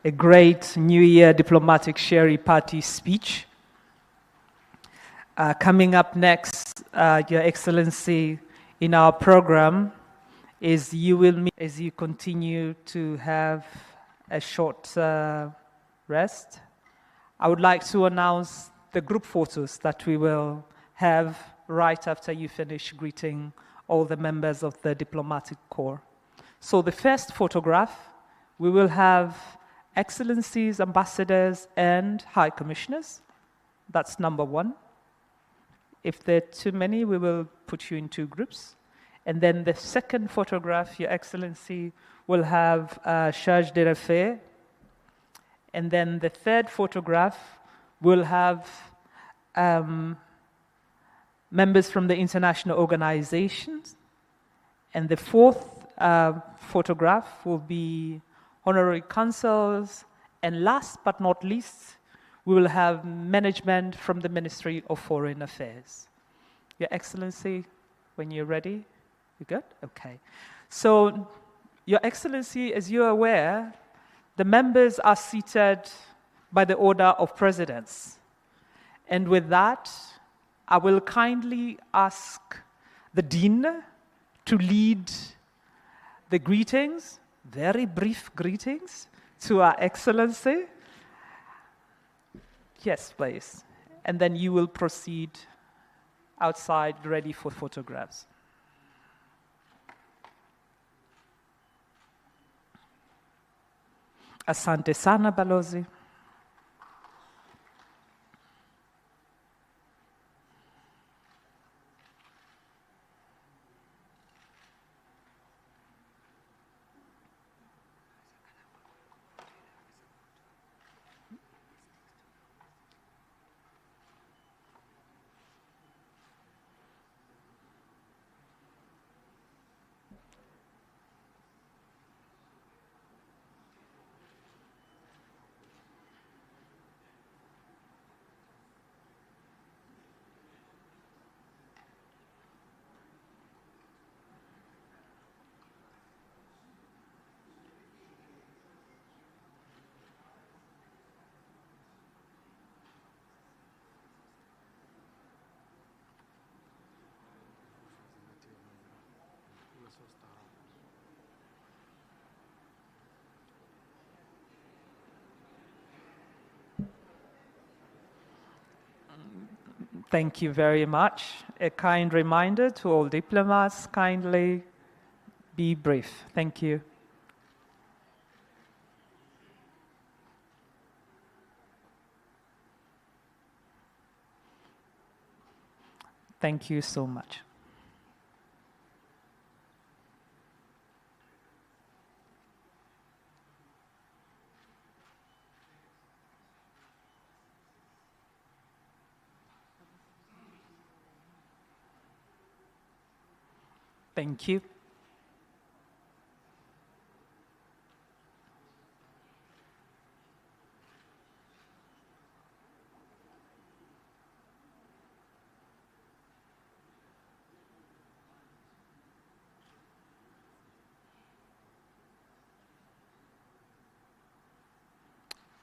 a great New Year Diplomatic Sherry Party speech. Coming up next, Your Excellency, in our program is you will meet as you continue to have a short rest. I would like to announce the group photos that we will have right after you finish greeting all the members of the diplomatic corps. So the first photograph, we will have excellencies, ambassadors, and high commissioners. That's number one. If there are too many, we will put you in two groups. And then the second photograph, Your Excellency, will have charge d'affaires. And then the third photograph will have members from the international organizations. And the fourth photograph will be honorary consuls. And last but not least, we will have management from the Ministry of Foreign Affairs. Your Excellency, when you're ready, you good? Okay. So, Your Excellency, as you're aware, the members are seated by the order of precedence. And with that, I will kindly ask the Dean to lead the greetings, very brief greetings, to Our Excellency. Yes, please. And then you will proceed outside, ready for photographs. Asante sana, Balozi. Thank you very much. A kind reminder to all diplomats, kindly be brief. Thank you. Thank you so much. Thank you.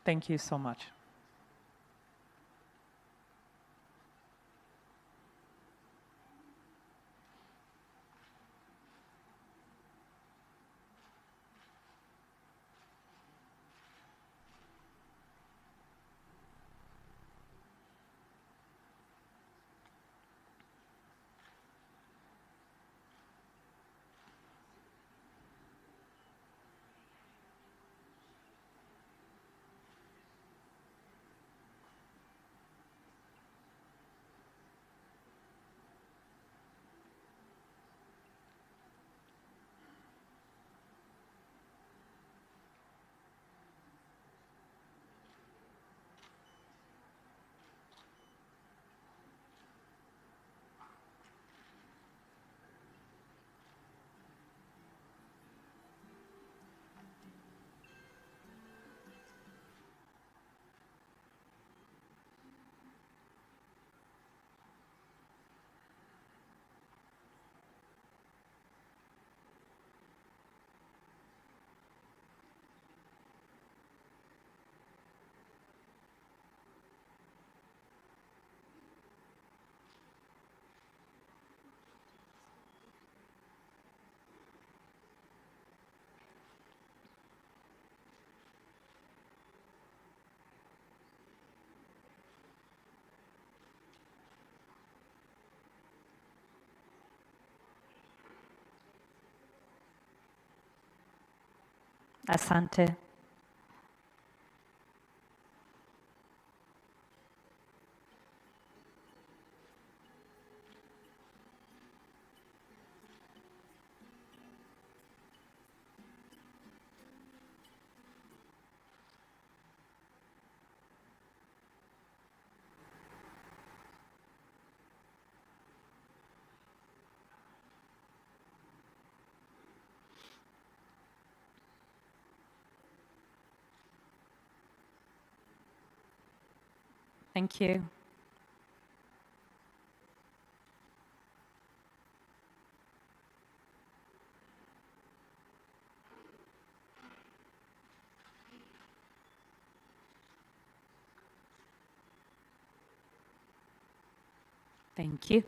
Thank you so much. Asante. Thank you. Thank you.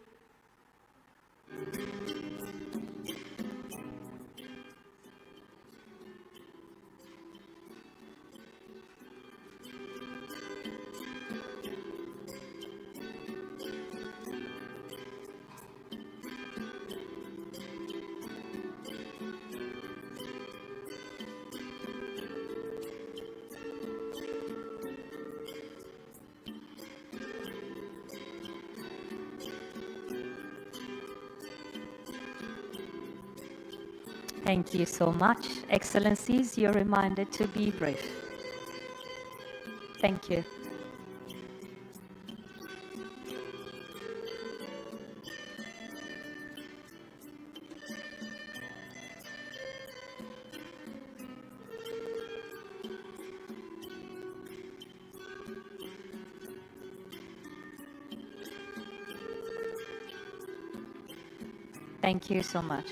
Thank you so much. Excellencies, you're reminded to be brief. Thank you. Thank you so much.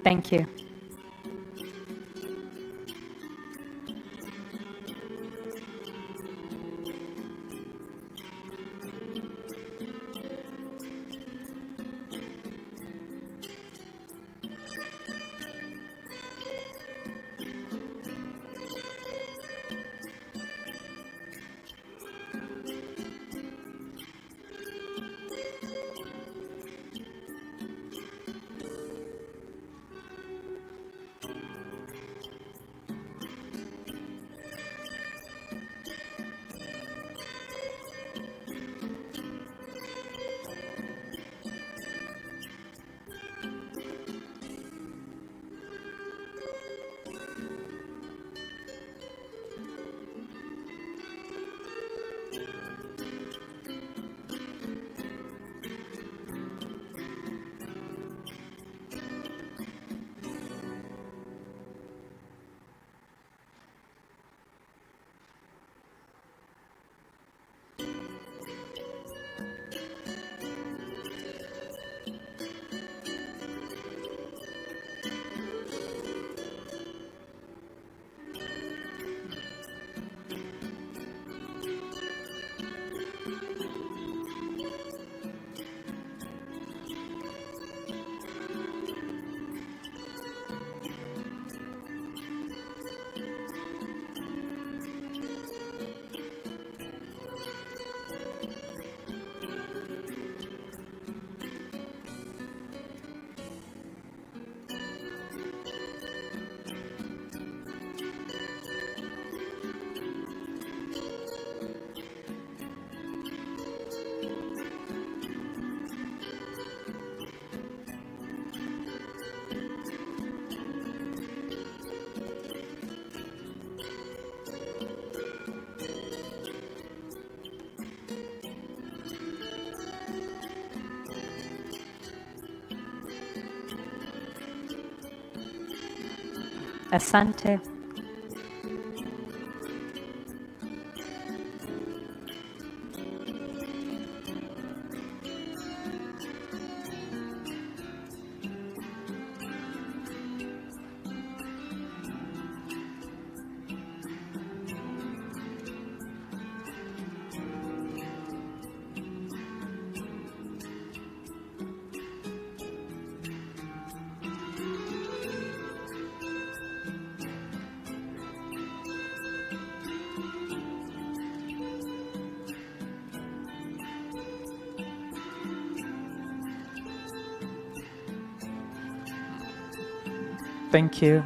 Thank you. Asante. Thank you.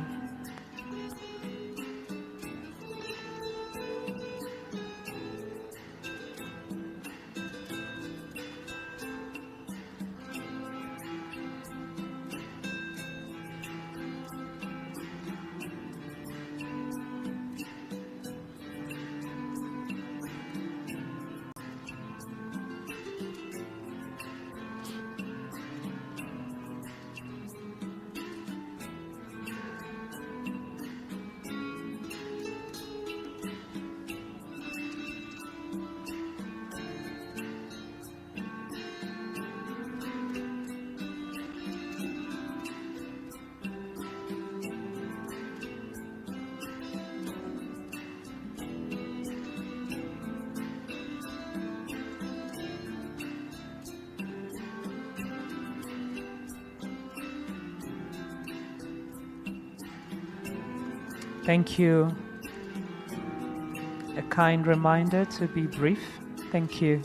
Thank you. A kind reminder to be brief. Thank you.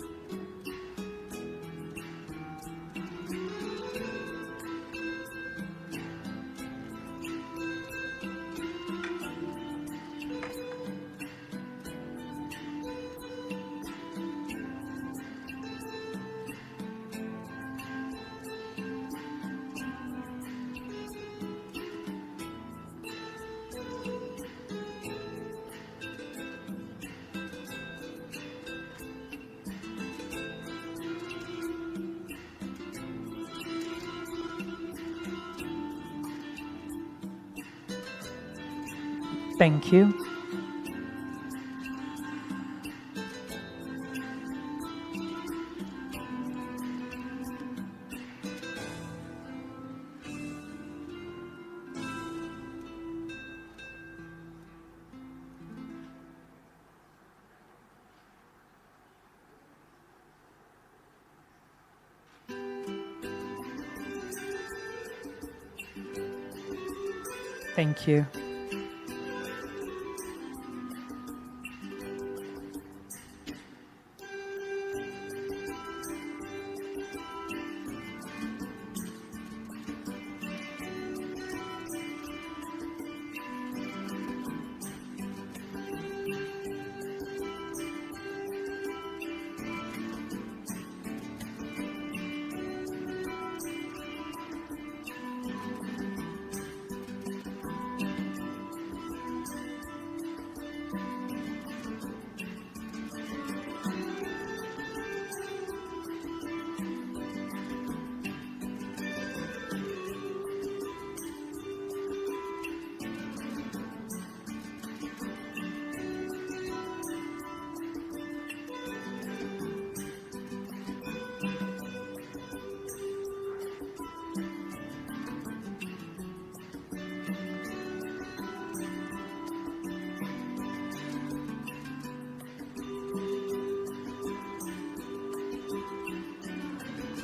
Thank you. Thank you.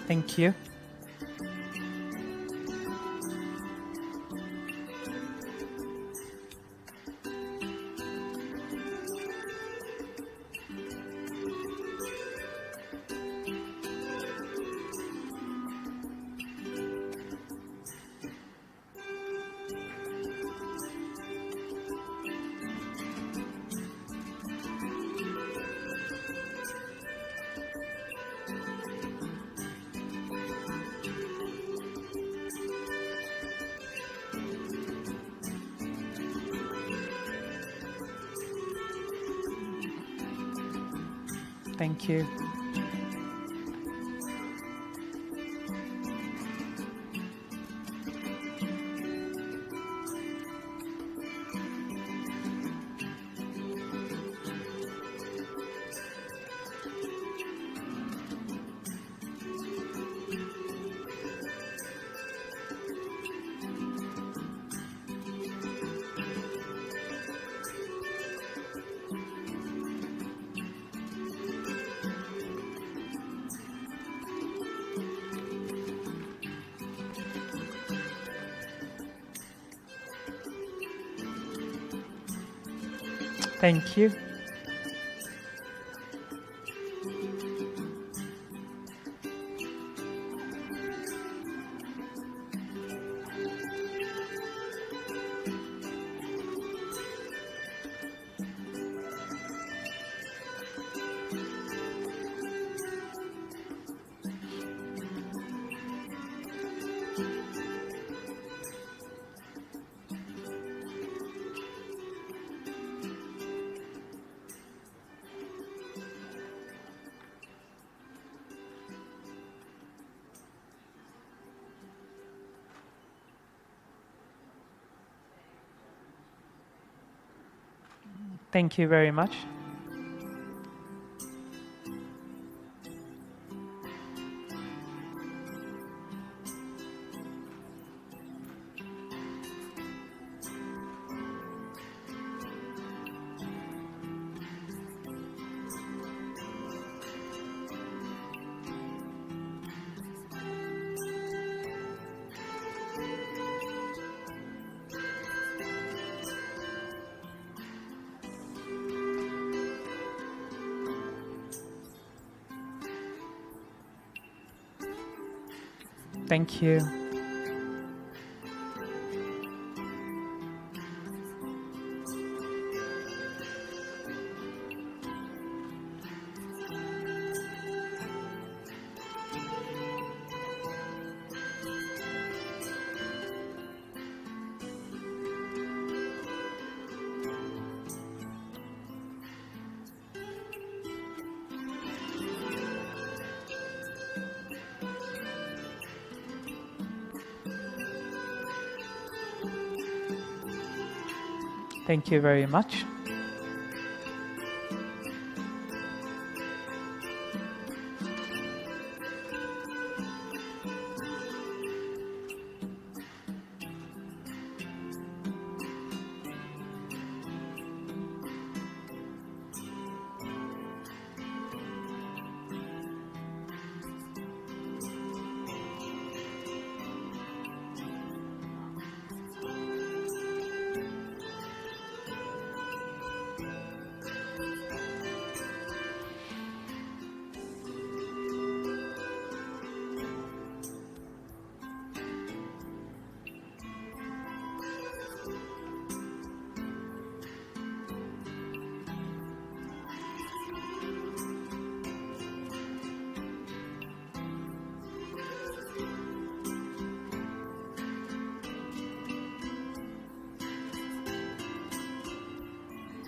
Thank you. Thank you. Thank you. Thank you very much. Thank you. Thank you very much.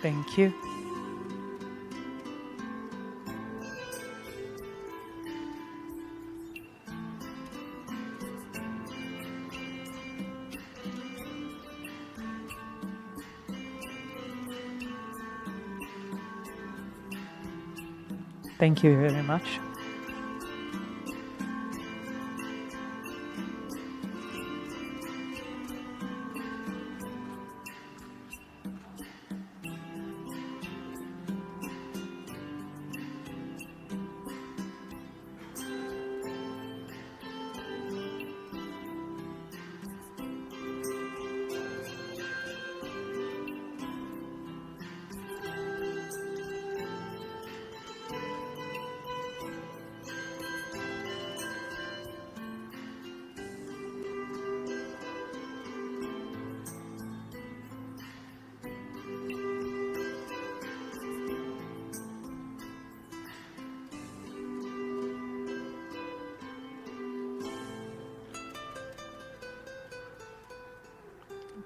Thank you. Thank you very much.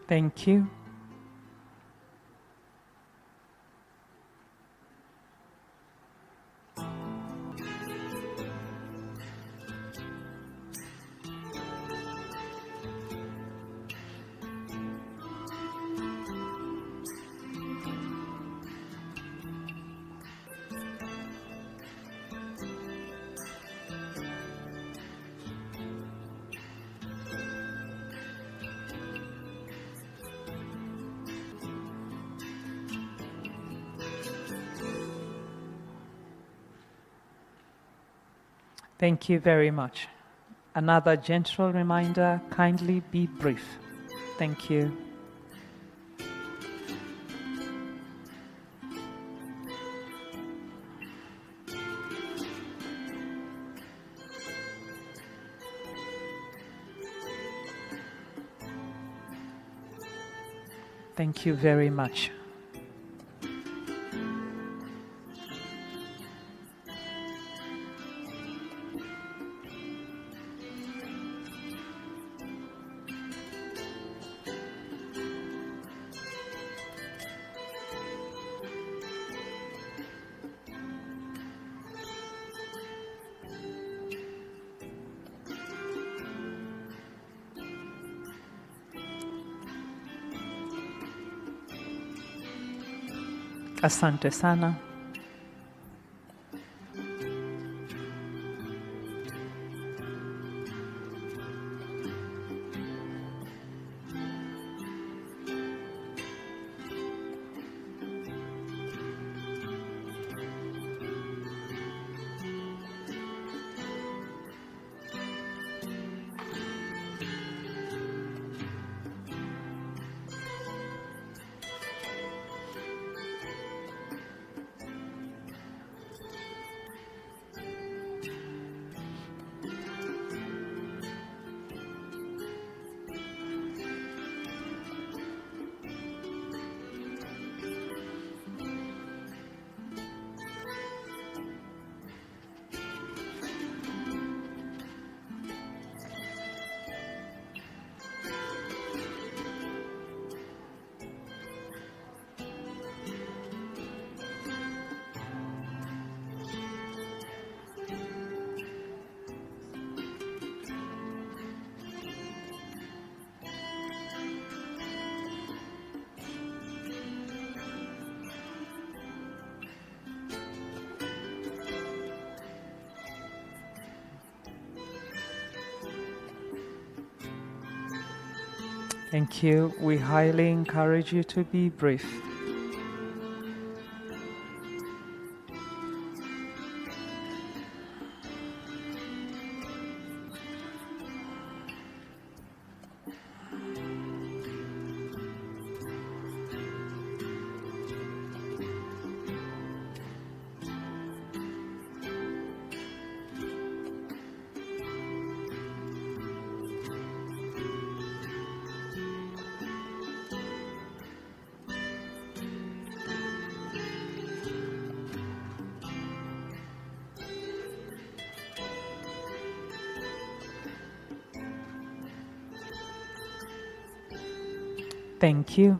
Thank you. Thank you very much. Another gentle reminder, kindly be brief. Thank you. Thank you very much. Asante sana. Thank you. We highly encourage you to be brief. Thank you.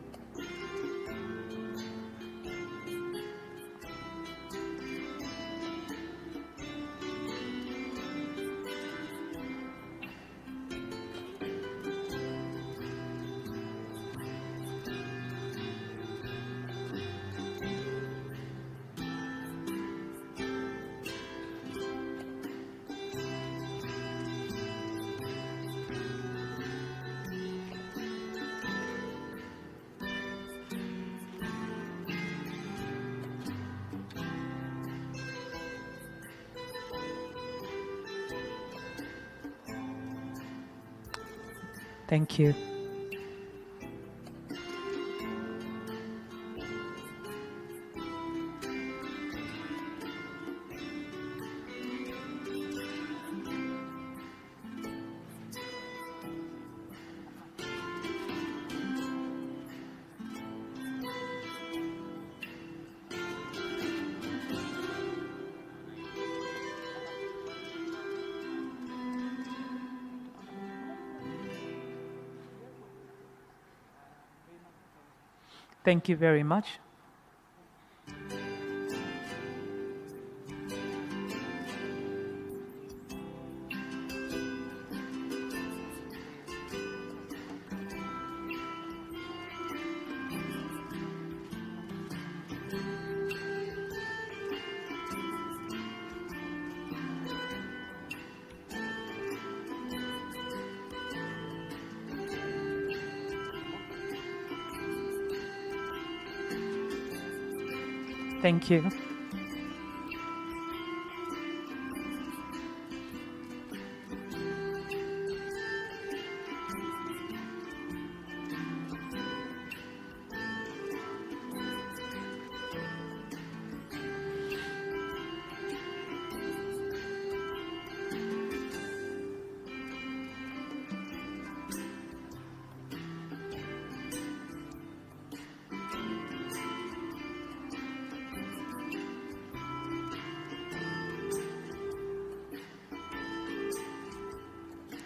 Thank you. Thank you very much. Thank you.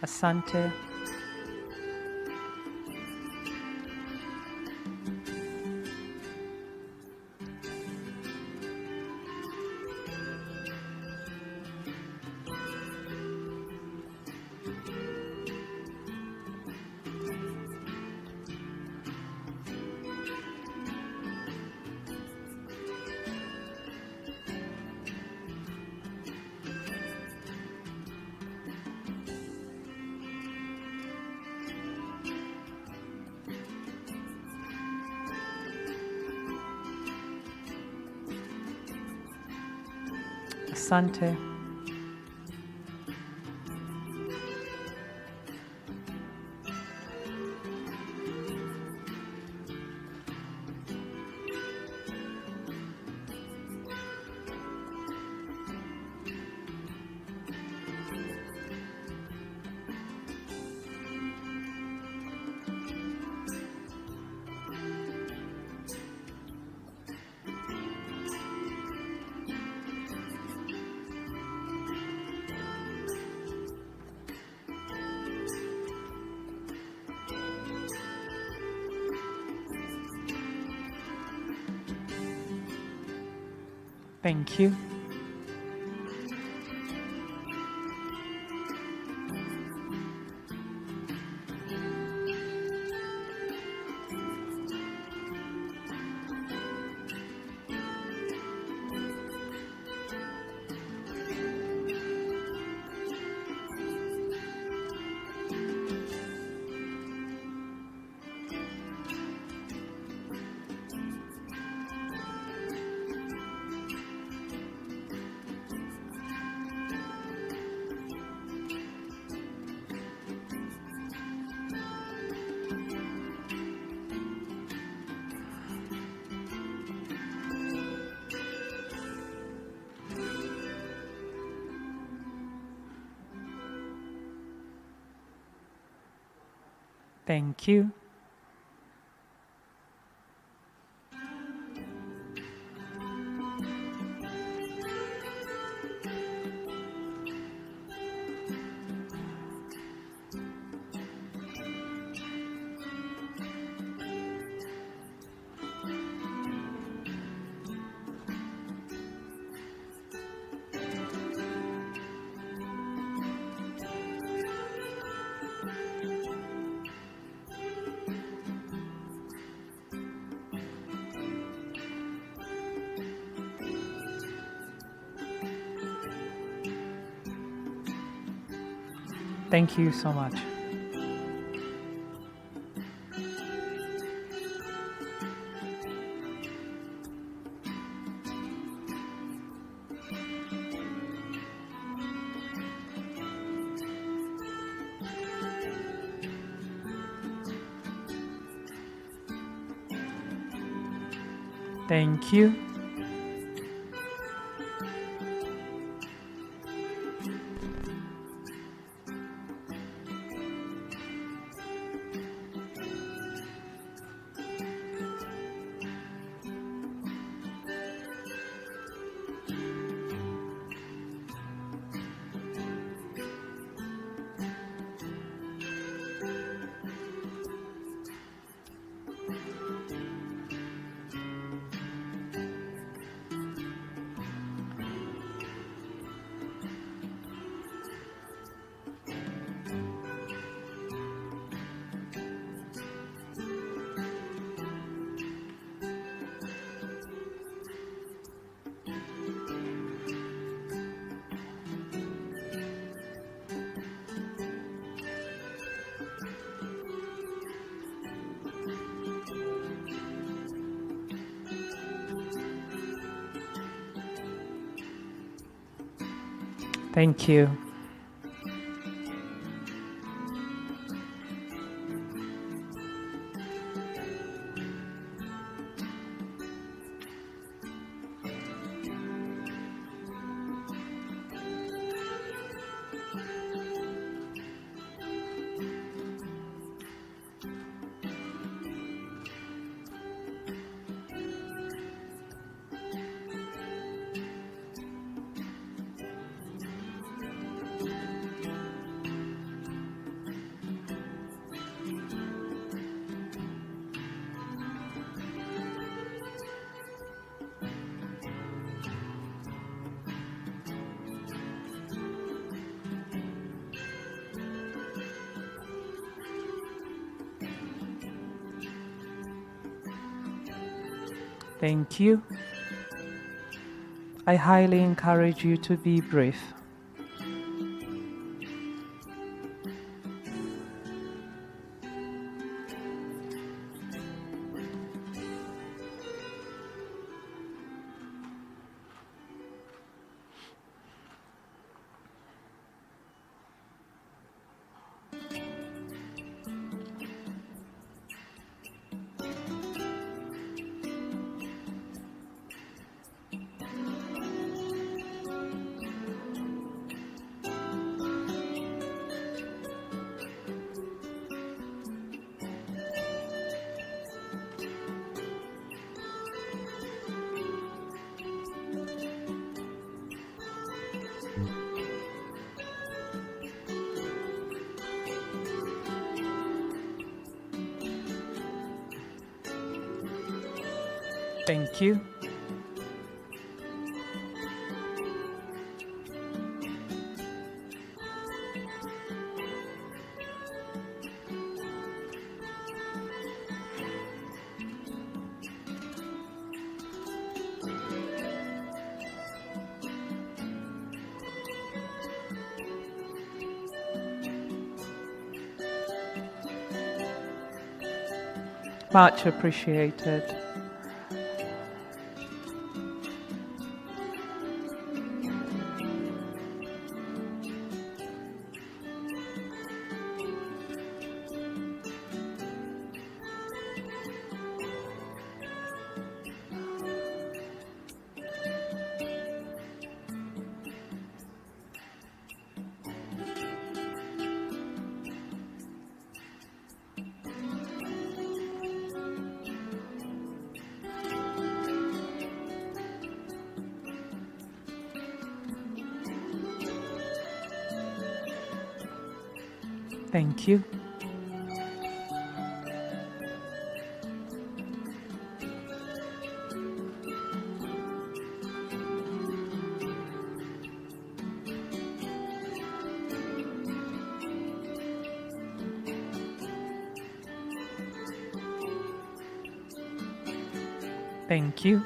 Asante. Asante. Thank you. Thank you. Thank you so much. Thank you. Thank you. Thank you. I highly encourage you to be brief. Thank you. Much appreciated. Thank you. Thank you.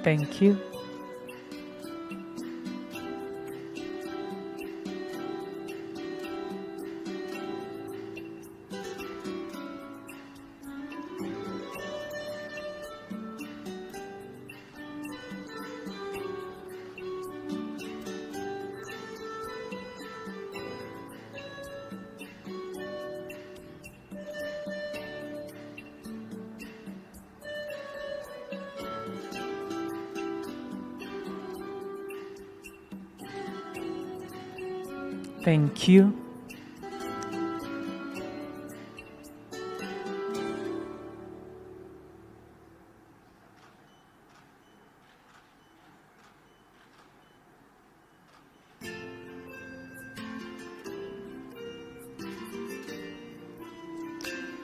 Thank you. Thank you.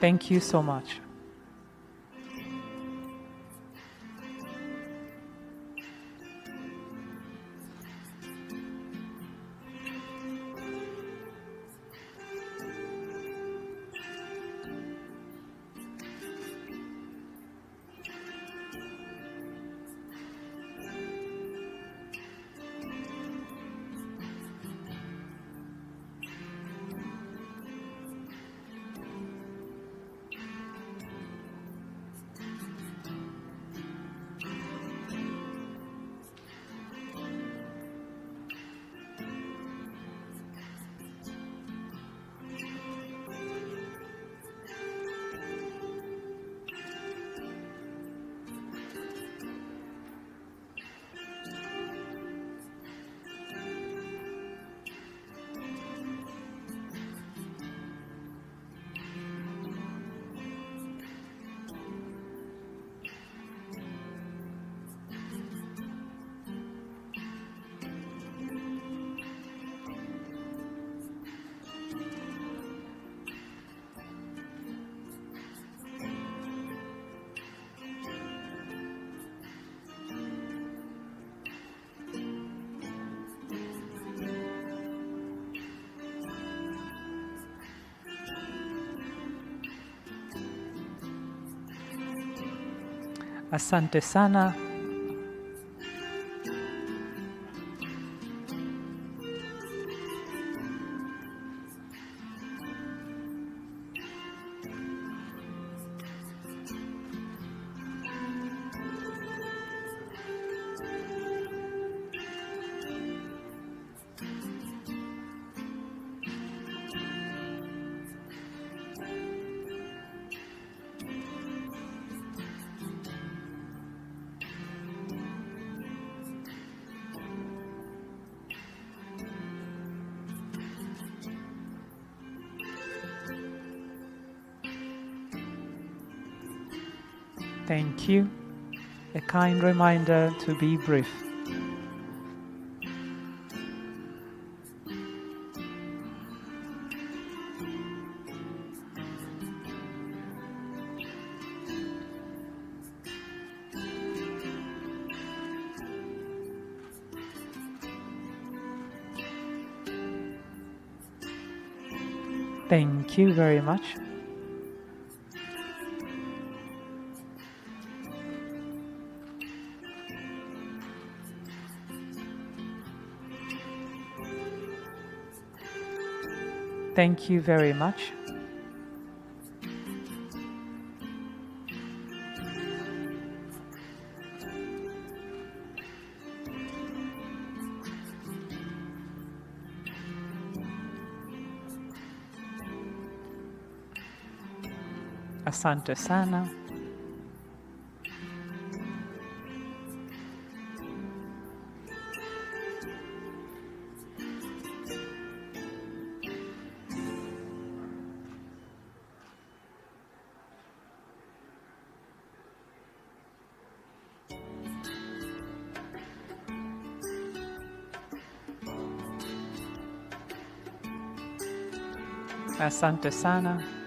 Thank you so much. Asante sana. Thank you. A kind reminder to be brief. Thank you very much. Thank you very much. Asante sana. Asante sana.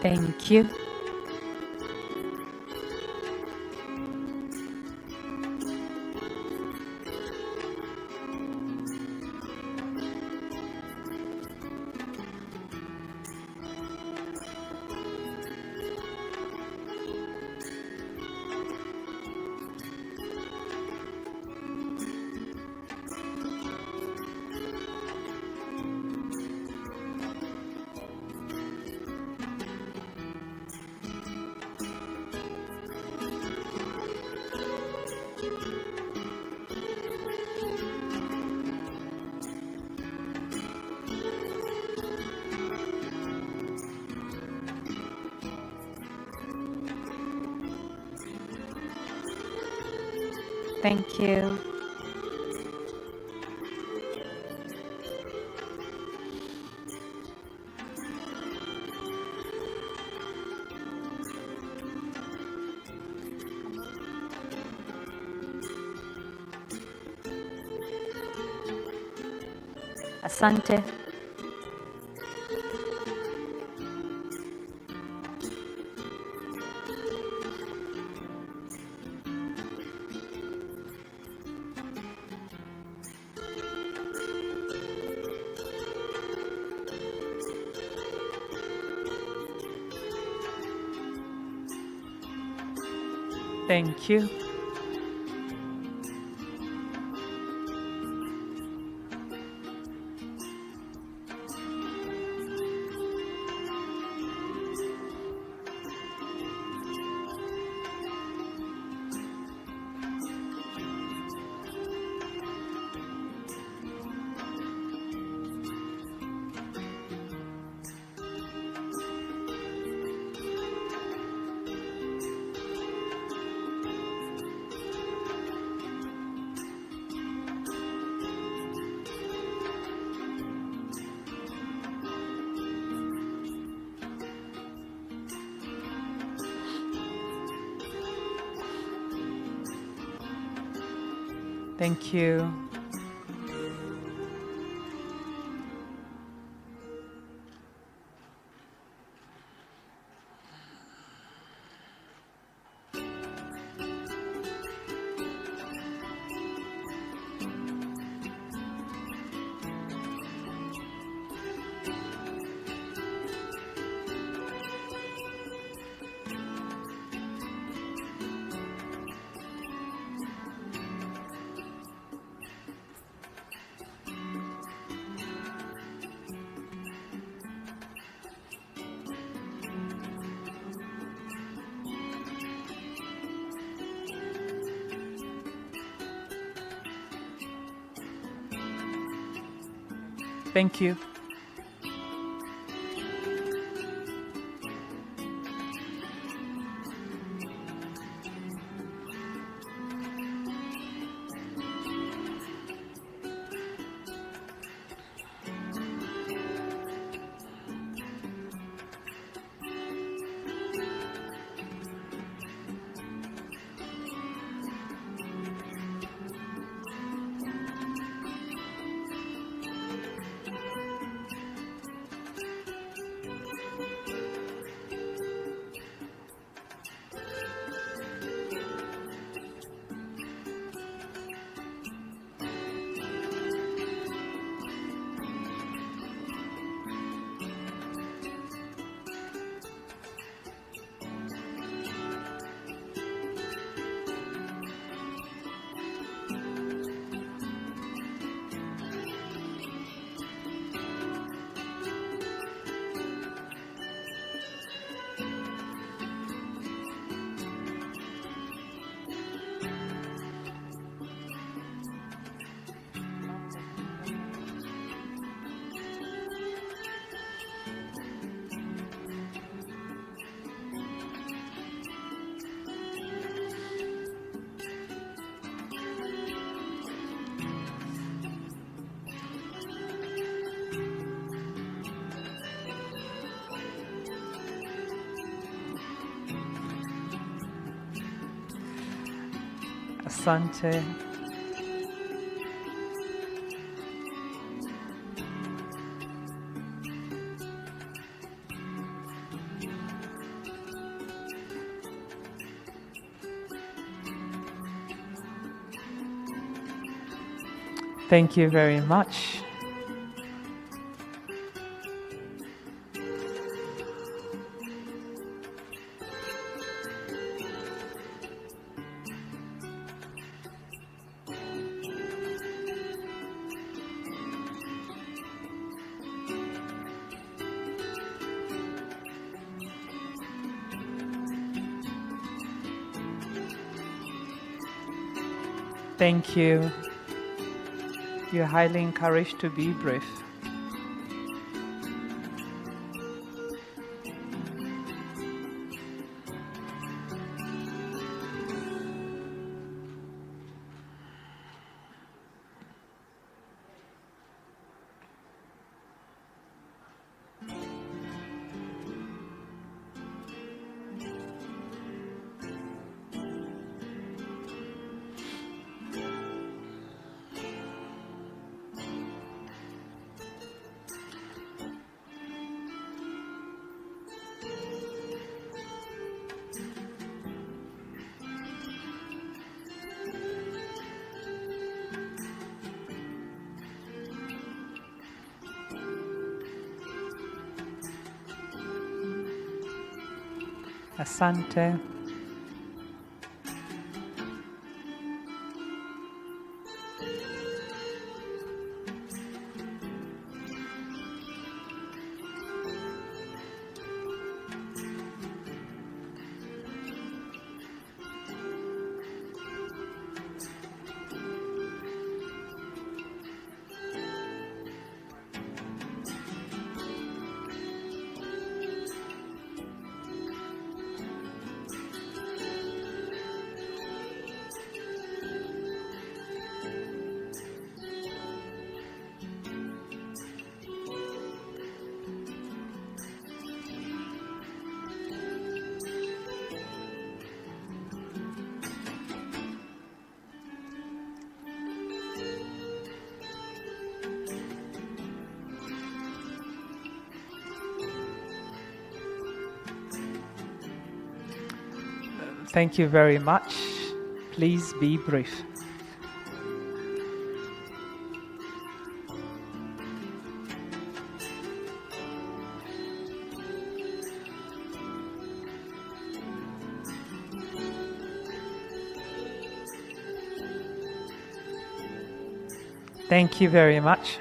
Thank you. Thank you. Asante. Thank you. Thank you. Thank you. Asante. Thank you very much. Thank you. You're highly encouraged to be brief. Asante. Thank you very much. Please be brief. Thank you very much.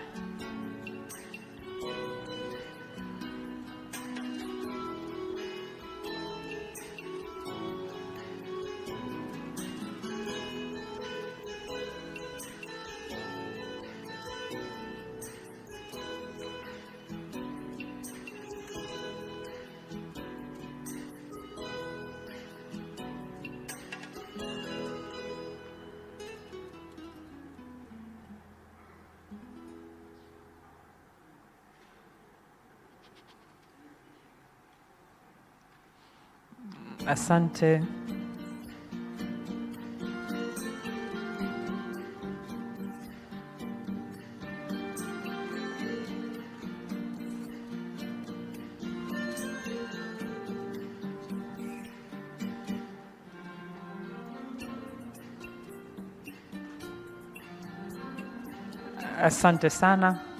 Asante. Asante sana.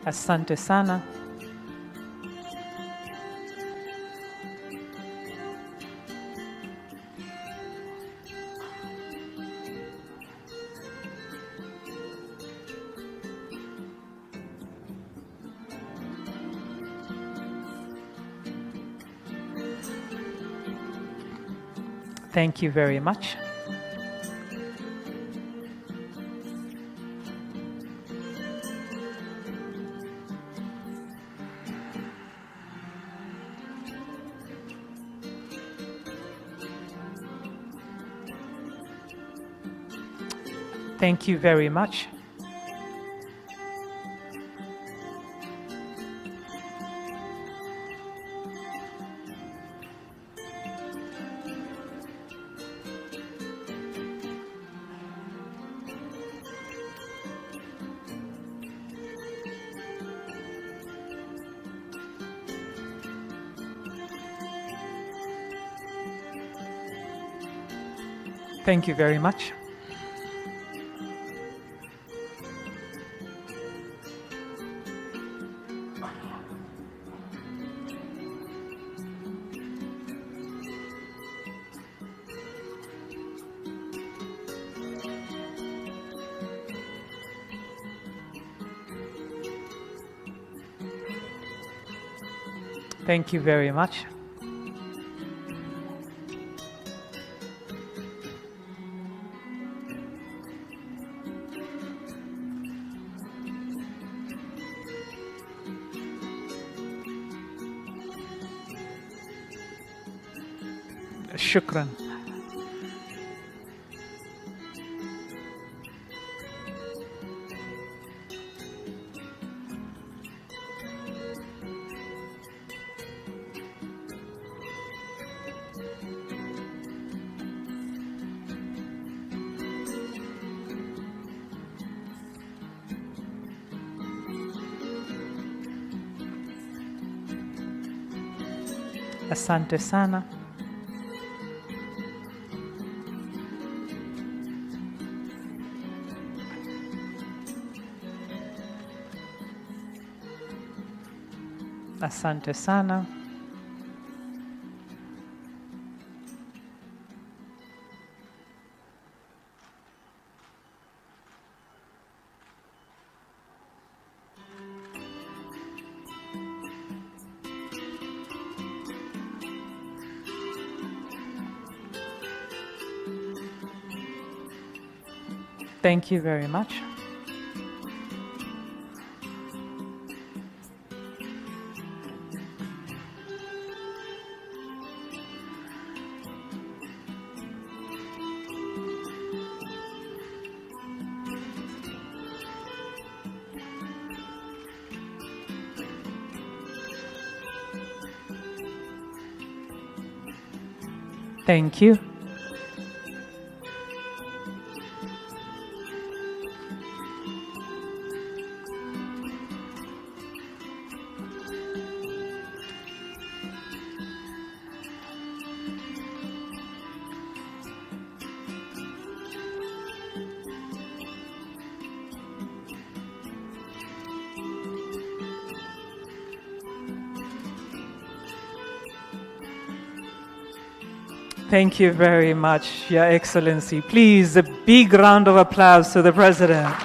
Asante sana. Thank you very much. Thank you very much. Thank you very much. Thank you very much. Shukran. Asante sana. Asante sana. Thank you very much. Thank you. Thank you very much, Your Excellency. Please, a big round of applause to the President.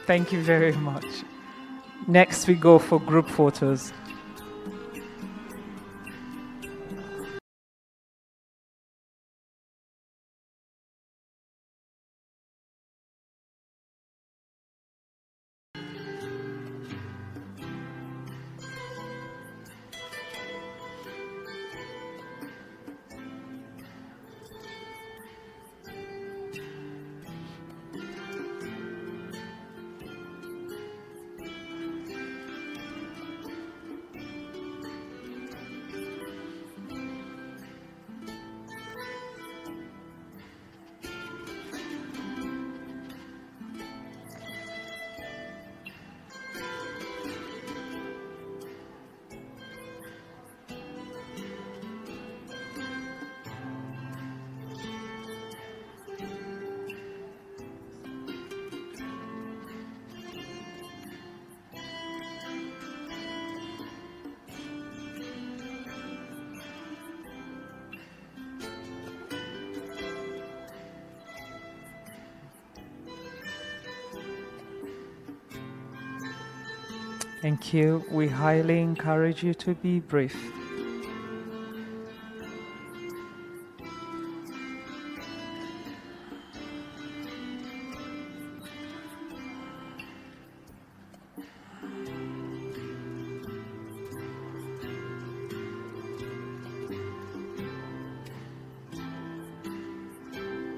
Thank you very much. Next, we go for group photos. Thank you. We highly encourage you to be brief.